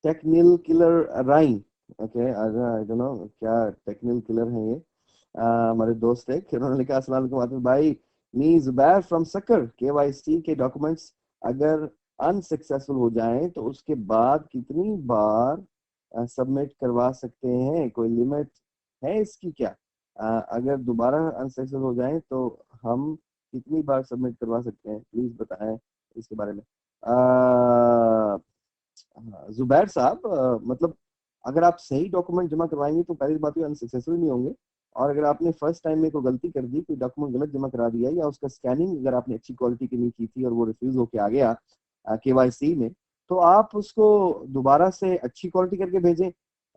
टेक्निल किलर राइन। ओके, आई डोंट नो क्या टेक्निल किलर है ये। हमारे दोस्त है, उन्होंने लिखा अस्सलाम वालेकुम आतिफ भाई, मी जुबैर फ्रॉम सक्कर, केवाईसी के डॉक्यूमेंट्स अगर अनसक्सेसफुल हो जाएं तो उसके बाद कितनी बार सबमिट करवा सकते हैं, कोई लिमिट है इसकी क्या? अगर दोबारा अनसक्सेसफुल हो जाएं तो हम कितनी बार सबमिट करवा सकते हैं, प्लीज बताएं इसके बारे में। जुबैर साहब, मतलब अगर आप सही डॉक्यूमेंट जमा करवाएंगे तो पहली बात ये अनसक्सेसफुल नहीं होंगे, और अगर आपने फर्स्ट टाइम में कोई गलती कर दी, कोई डॉक्यूमेंट गलत जमा करा दिया या उसका स्कैनिंग अगर आपने अच्छी क्वालिटी की नहीं की थी और वो रिफ्यूज होके आ गया केवाईसी में, तो आप उसको दोबारा से अच्छी क्वालिटी करके भेजें।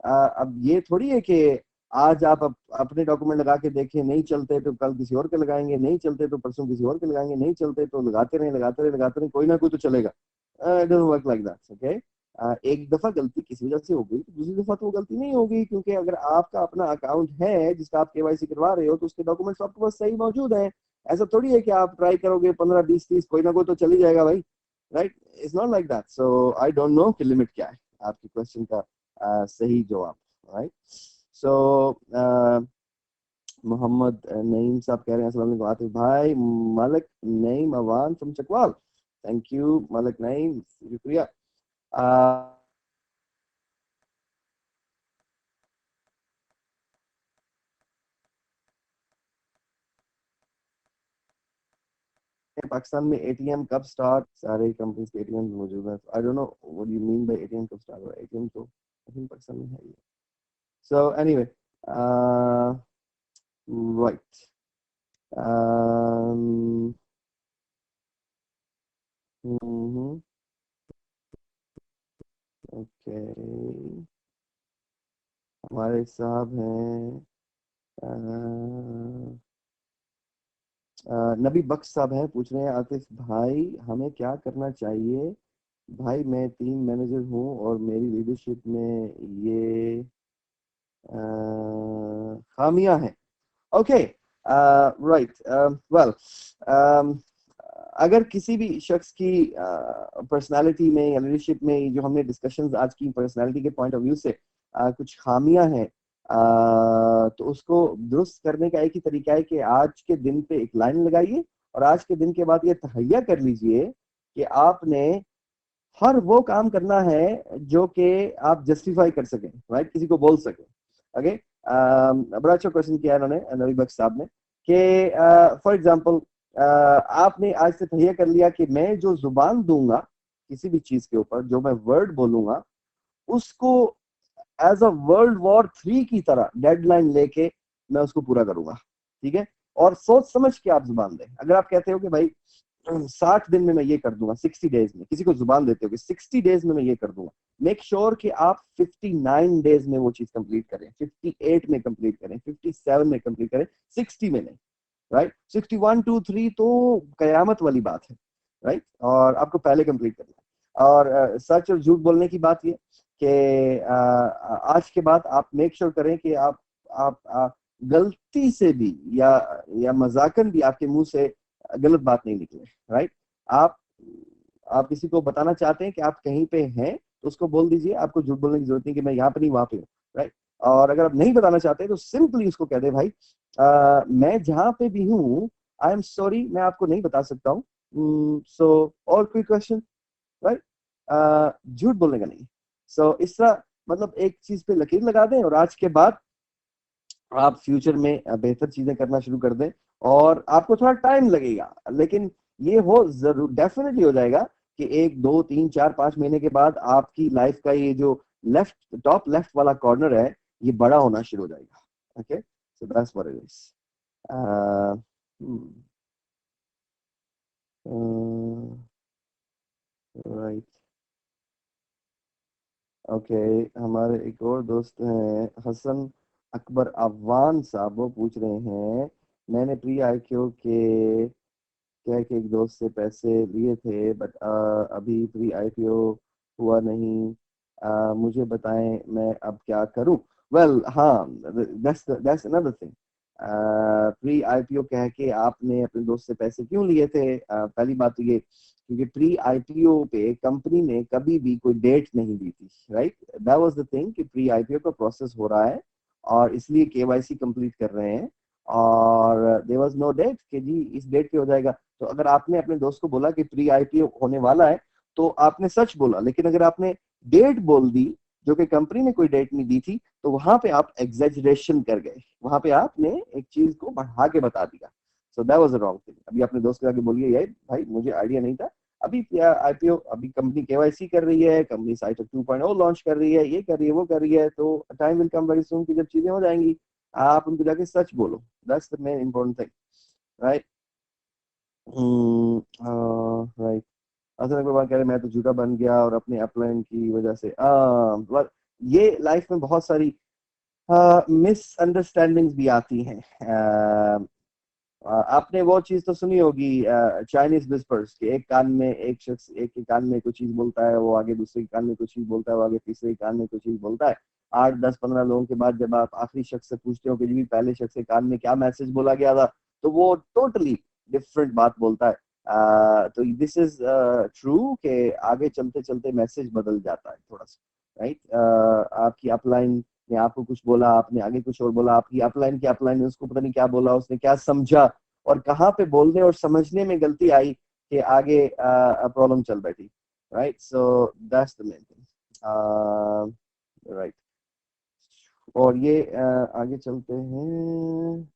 अब ये थोड़ी है कि आज आप अपने डॉक्यूमेंट लगा के देखें, नहीं चलते तो कल किसी और के लगाएंगे, नहीं चलते तो परसों किसी और के लगाएंगे, नहीं चलते तो लगाते रहे लगाते रहे लगाते रहे, कोई ना कोई तो चलेगा। It doesn't work like that, okay? एक दफा गलती किसी वजह से हो गई तो दूसरी दफा तो वो गलती नहीं होगी, क्योंकि अगर आपका अपना अकाउंट है जिसका आप केवाईसी करवा रहे हो तो उसके डॉक्यूमेंट्स आपके पास सही मौजूद हैं। ऐसा थोड़ी है कि आप ट्राई करोगे 15 20 30 कोई ना कोई तो चल ही जाएगा भाई, right? It's not like that. So I don't know कि लिमिट क्या है आपके क्वेश्चन का सही जवाब, राइट? सो मोहम्मद नईम साहब कह रहे हैं अस्सलाम वालेकुम आतिफ भाई, Malik Naeem Awan from Chakwal, thank you Malik Naeem, शुक्रिया। पाकिस्तान में एटीएम कब स्टार्ट? सारे कंपनीज के एटीएम मौजूद हैं। आई don't know what you mean by ATM कब स्टार्ट हुआ। एटीएम तो आई थिंक पाकिस्तान में है ही। सो एनीवे, राइट, ओके, हमारे साहब हैं नबी बख्श साहब हैं, पूछ रहे हैं आतिफ भाई हमें क्या करना चाहिए? भाई मैं टीम मैनेजर हूँ और मेरी लीडरशिप में ये खामियां हैं। ओके, राइट, वेल, अगर किसी भी शख्स की पर्सनालिटी में या लीडरशिप में जो हमने डिस्कशंस आज की पर्सनालिटी के पॉइंट ऑफ व्यू से कुछ खामियां हैं, तो उसको दुरुस्त करने का एक ही तरीका है कि आज के दिन पे एक लाइन लगाइए और आज के दिन के बाद ये तहैया कर लीजिए कि आपने हर वो काम करना है जो कि आप जस्टिफाई कर सकें, राइट? किसी को बोल सकें। ओके, बड़ा अच्छा क्वेश्चन किया इन्होंने, नबी बख्श साहब ने, कि फॉर एग्जांपल आपने आज से तय कर लिया कि मैं जो जुबान दूंगा किसी भी चीज के ऊपर, जो मैं वर्ड बोलूंगा उसको एज अ वर्ल्ड वॉर 3 की तरह डेडलाइन लेके मैं उसको पूरा करूंगा, ठीक है? और सोच समझ के आप जुबान दें। अगर आप कहते हो कि भाई 60 दिन में मैं ये कर दूंगा, 60 डेज में किसी को जुबान देते हो कि 60 डेज में मैं ये कर दूंगा, मेक श्योर कि आप 59 डेज में वो चीज कंप्लीट करें, 58 में कंप्लीट करें, 57 में कंप्लीट करें, 60 में नहीं, राइट? 61 2 3 तो कयामत वाली बात है, राइट? और आपको पहले कंप्लीट करना है। और सच और झूठ बोलने की बात ये कि आज के बाद आप मेक श्योर करें कि आप गलती से भी या मजाकन भी आपके मुंह से गलत बात नहीं निकले, राइट? आप आप किसी को बताना चाहते हैं कि आप कहीं पे हैं तो उसको बोल दीजिए, आपको झूठ बोलने की जरूरत नहीं कि मैं यहाँ पे नहीं वहां पे हूँ, राइट? और अगर आप नहीं बताना चाहते तो सिंपली उसको कह दे भाई मैं जहां पे भी हूँ आई एम सॉरी, मैं आपको नहीं बता सकता हूँ। सो और कोई क्वेश्चन, राइट? झूठ बोलने का नहीं। सो इस तरह मतलब एक चीज पे लकीर लगा दें और आज के बाद आप फ्यूचर में बेहतर चीजें करना शुरू कर दें। और आपको थोड़ा टाइम लगेगा लेकिन ये हो जरूर डेफिनेटली हो जाएगा कि 1 2 3 4 5 महीने के बाद आपकी लाइफ का ये जो लेफ्ट टॉप लेफ्ट वाला कॉर्नर है ये बड़ा होना शुरू हो जाएगा। Okay, so that's what it is. Right, okay, हमारे एक और दोस्त हैं हसन अकबर अफवान साहब, वो पूछ रहे हैं मैंने प्री आईक्यू के कह के एक दोस्त से पैसे लिए थे बट अभी प्री आईपीओ हुआ नहीं, मुझे बताएं मैं अब क्या करूं? वेल हाँ, that's another thing. Pre IPO कह के आपने अपने दोस्त से पैसे क्यों लिए थे? पहली बात तो ये क्योंकि प्री आईपीओ पे कंपनी ने कभी भी कोई डेट नहीं दी थी, right? That was the thing कि प्री आईपीओ का प्रोसेस हो रहा है और इसलिए केवाईसी कंप्लीट कर रहे हैं और देयर वाज नो डेट कि जी इस डेट पे हो जाएगा। तो अगर आपने अपने दोस्त को बोला कि प्री आईपीओ होने वाला है तो आपने सच बोला, लेकिन अगर आपने डेट बोल दी जो कि कंपनी ने कोई डेट नहीं दी थी तो वहां पे आप एग्जेजरेशन कर गए, वहां पे आपने एक चीज को बढ़ा के बता दिया। So that was the wrong thing. अभी अपने दोस्त को जाके बोलिए यार भाई मुझे आइडिया नहीं था, अभी आईपीओ अभी कंपनी केवाईसी कर रही है, कंपनी साइट 2.0 लॉन्च कर रही है, ये कर रही है वो कर रही है, तो time will come very soon कि जब चीजें हो जाएंगी आप उनको जाके सच बोलो। That's the main important thing, right? Right, असल में बात कह रहे मैं तो झूठा बन गया और अपने अपलाइन की वजह से ये लाइफ में बहुत सारी मिसअंडरस्टैंडिंग्स भी आती हैं। आपने वो चीज तो सुनी होगी चाइनीज विस्पर्स के, एक कान में एक शख्स एक के कान में कुछ चीज बोलता है, वो आगे दूसरे के कान में कुछ चीज बोलता है, वो आगे तीसरे के कान में कुछ चीज बोलता है। 8 10 15 लोगों के बाद जब आप आखिरी शख्स से पूछते हो कि जी पहले शख्स के कान में क्या मैसेज बोला गया था, तो वो टोटली डिफरेंट बात बोलता है। तो दिस इज ट्रू कि आगे चलते चलते मैसेज बदल जाता है थोड़ा सा, राइट। आपकी अपलाइन ने आपको कुछ बोला, आपने आगे कुछ और बोला, आपकी अपलाइन की अपलाइन ने उसको पता नहीं क्या बोला, उसने क्या समझा और कहाँ पे बोलने और समझने में गलती आई कि आगे प्रॉब्लम चल बैठी, right. So that's the main thing, right. और ये आगे चलते हैं।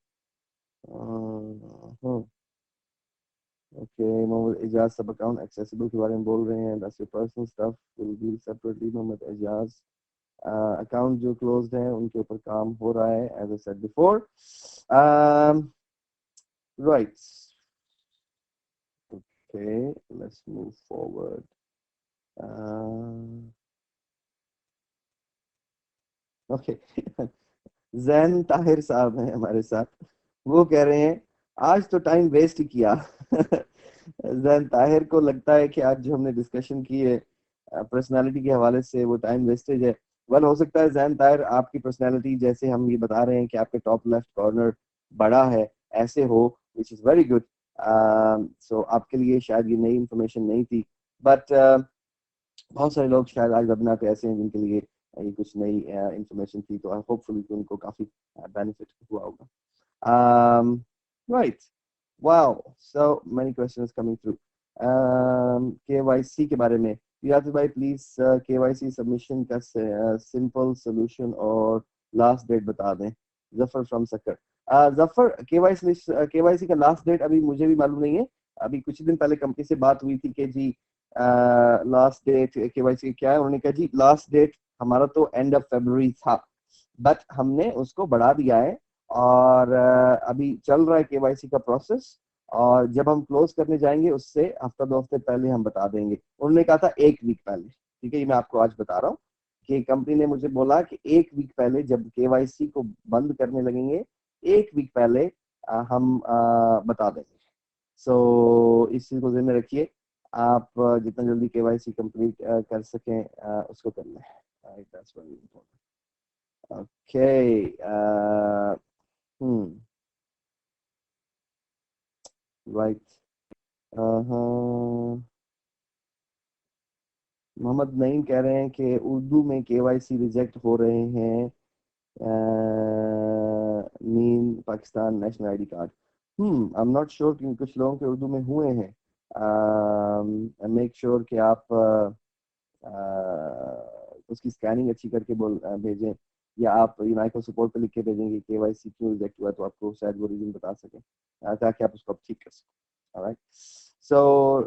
ओके, मोहम्मद एजाज सब अकाउंट एक्सेसिबल के बारे में बोल रहे हैं, that's your personal stuff will be separately. Mohammad Ejaz account जो क्लोज्ड है उनके ऊपर काम हो रहा है, as I said before. Right, okay, let's move forward. Okay, Zain Tahir साहब हैं हमारे साथ, वो कह रहे हैं आज तो टाइम वेस्ट ही किया। जैन ताहिर को लगता है कि आज जो हमने डिस्कशन की है पर्सनालिटी के हवाले से वो टाइम वेस्टेज है। वेल हो सकता है जैन ताहिर आपकी पर्सनालिटी जैसे हम ये बता रहे हैं कि आपके टॉप लेफ्ट कॉर्नर बड़ा है ऐसे हो, विच इज वेरी गुड। सो आपके लिए शायद ये नई इंफॉर्मेशन नहीं थी, बट बहुत सारे लोग शायद आज वेबिनार पे ऐसे हैं जिनके लिए ये कुछ नई इंफॉर्मेशन थी, तो होपफुली उनको काफी बेनिफिट हुआ होगा। Right, wow, so many questions coming through. KYC के बारे में यासिर भाई प्लीज केवाईसी सबमिशन का सिंपल सोल्यूशन और लास्ट डेट बता दें। जफर फ्रॉम सक्कर। जफर, केवाईसी का लास्ट डेट अभी मुझे भी मालूम नहीं है। अभी कुछ दिन पहले कंपनी से बात हुई थी कि जी लास्ट डेट केवाईसी क्या है, उन्होंने कहा जी लास्ट डेट हमारा तो एंड ऑफ फरवरी था, बट हमने उसको बढ़ा दिया है और अभी चल रहा है केवाईसी का प्रोसेस, और जब हम क्लोज करने जाएंगे उससे हफ्ता 2 हफ्ते पहले हम बता देंगे। उन्होंने कहा था 1 वीक पहले, ठीक है, ये मैं आपको आज बता रहा हूँ कि कंपनी ने मुझे बोला कि 1 वीक पहले जब केवाईसी को बंद करने लगेंगे 1 वीक पहले हम बता देंगे। सो इस चीज को ध्यान में रखिए, आप जितना जल्दी केवाईसी कंप्लीट कर सकें उसको कर लें। That's very important. Okay, right. Mohammad Naeem कह रहे हैं कि उर्दू में केवाईसी रिजेक्ट हो रहे हैं, mean Pakistan national ID card. I am not sure कि कुछ लोगों के उर्दू में हुए हैं। मेक श्योर कि आप उसकी स्कैनिंग अच्छी करके भेजें, या आप यूनाइको सपोर्ट पे लिख के भेजेंगे केवाईसी क्यों रिजेक्ट हुआ, तो आपको शायद वो रीजन बता सकें ताकि आप उसको ठीक कर सकें। ऑलराइट, सो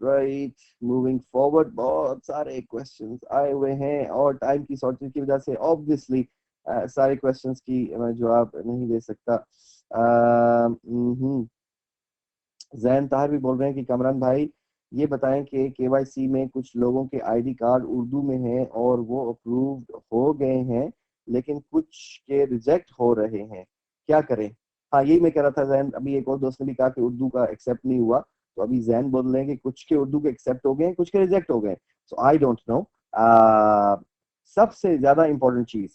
राइट, मूविंग फॉरवर्ड, बहुत सारे क्वेश्चंस आए हुए हैं और टाइम की शॉर्टेज की वजह से ऑब्वियसली सारे क्वेश्चंस की मैं जवाब नहीं दे सकता। जैन ताहिर भी बोल रहे हैं कि कमरान भाई ये बताएं कि केवाईसी में कुछ लोगों के आईडी कार्ड उर्दू में हैं और वो अप्रूव्ड हो गए हैं, लेकिन कुछ के रिजेक्ट हो रहे हैं, क्या करें। हाँ, यही मैं कह रहा था जैन, अभी एक और दोस्त ने भी कहा कि उर्दू का एक्सेप्ट नहीं हुआ, तो अभी जैन बोल रहे हैं कि कुछ के उर्दू के एक्सेप्ट हो गए हैं, कुछ के रिजेक्ट हो गए। सो आई डोंट नो। सबसे ज्यादा इंपॉर्टेंट चीज,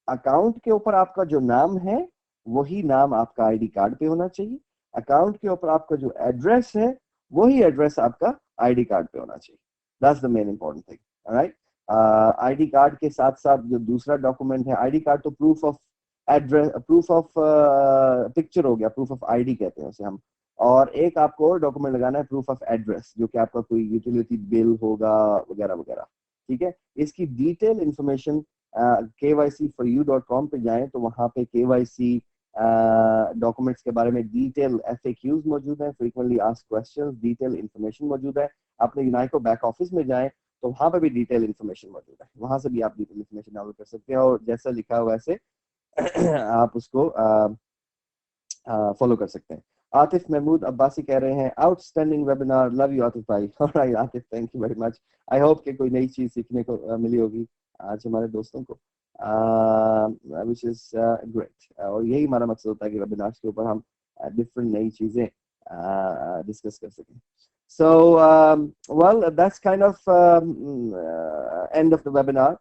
अकाउंट के ऊपर आपका जो नाम है वही नाम आपका आईडी कार्ड पे होना चाहिए। अकाउंट के ऊपर आपका जो एड्रेस है वही एड्रेस आपका आईडी कार्ड पे होना चाहिए। That's the main important thing. Alright, ID card के साथ साथ जो दूसरा डॉक्यूमेंट है, आईडी कार्ड तो proof of address, proof of picture हो गया, प्रूफ ऑफ आईडी कहते हैं उसे हम। और एक आपको डॉक्यूमेंट लगाना है प्रूफ ऑफ एड्रेस, जो कि आपका कोई यूटिलिटी बिल होगा वगैरह वगैरह, ठीक है। इसकी डिटेल इंफॉर्मेशन kyc4u.com पे जाएं तो वहां पे केवाईसी डॉक्यूमेंट्स के बारे में डिटेल FAQs मौजूद है, frequently asked questions, detail information मौजूद है। अपने यूनाइको बैक ऑफिस में जाएं तो वहां पे भी डिटेल इंफॉर्मेशन मौजूद है, वहां से भी आप डिटेल इंफॉर्मेशन डाउनलोड कर सकते हैं और जैसा लिखा हुआ वैसे आप उसको फॉलो कर सकते हैं। आतिफ महमूद अब्बासी कह रहे हैं outstanding webinar, love you Atif भाई। Alright Atif, thank you very much. I hope कि कोई नई चीज सीखने को मिली होगी आज हमारे दोस्तों को, विच इज ग्रेट। और यही हमारा मकसद होता है कि वेबिनार्स के ऊपर हम डिफरेंट नई चीजें डिस्कस कर सकें. So, well, that's kind of end of the webinar.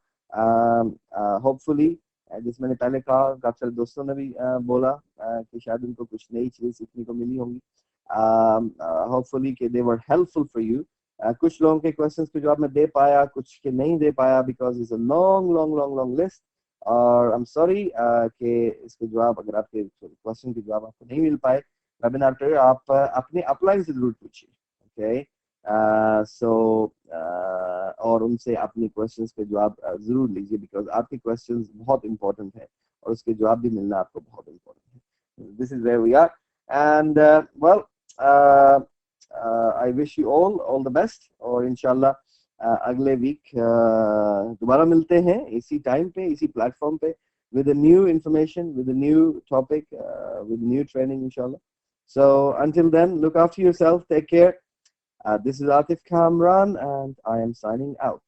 Hopefully, जिस मैंने पहले कहा, काफी सारे दोस्तों ने भी बोला कि शायद उनको कुछ नई चीजें सीखने को मिली होंगी. Hopefully कि they were helpful for you. कुछ लोगों के क्वेश्चंस के जवाब मैं दे पाया, कुछ के नहीं दे पाया, because it's a long list. और I'm sorry कि इसके जवाब, अगर आपके क्वेश्चन के जवाब आपको नहीं मिल पाए वेबिनार पे, आप अपने अपलाइन से जरूर पूछिए. ओके, सो और उनसे अपने क्वेश्चंस के जवाब जरूर लीजिए, बिकॉज आपके क्वेश्चंस बहुत इंपॉर्टेंट है और उसके जवाब भी मिलना आपको बहुत इंपॉर्टेंट है. This is where we are, and well, I wish you all the best, और इंशाल्लाह अगले वीक दोबारा मिलते हैं इसी टाइम पे, इसी प्लेटफॉर्म पे, with a new information, with a new topic, with new training, inshallah. So until then, look after yourself, take care. This is Atif Kamran, and I am signing out.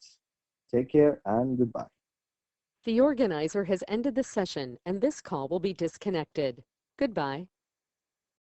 Take care and goodbye. The organizer has ended the session and this call will be disconnected. Goodbye.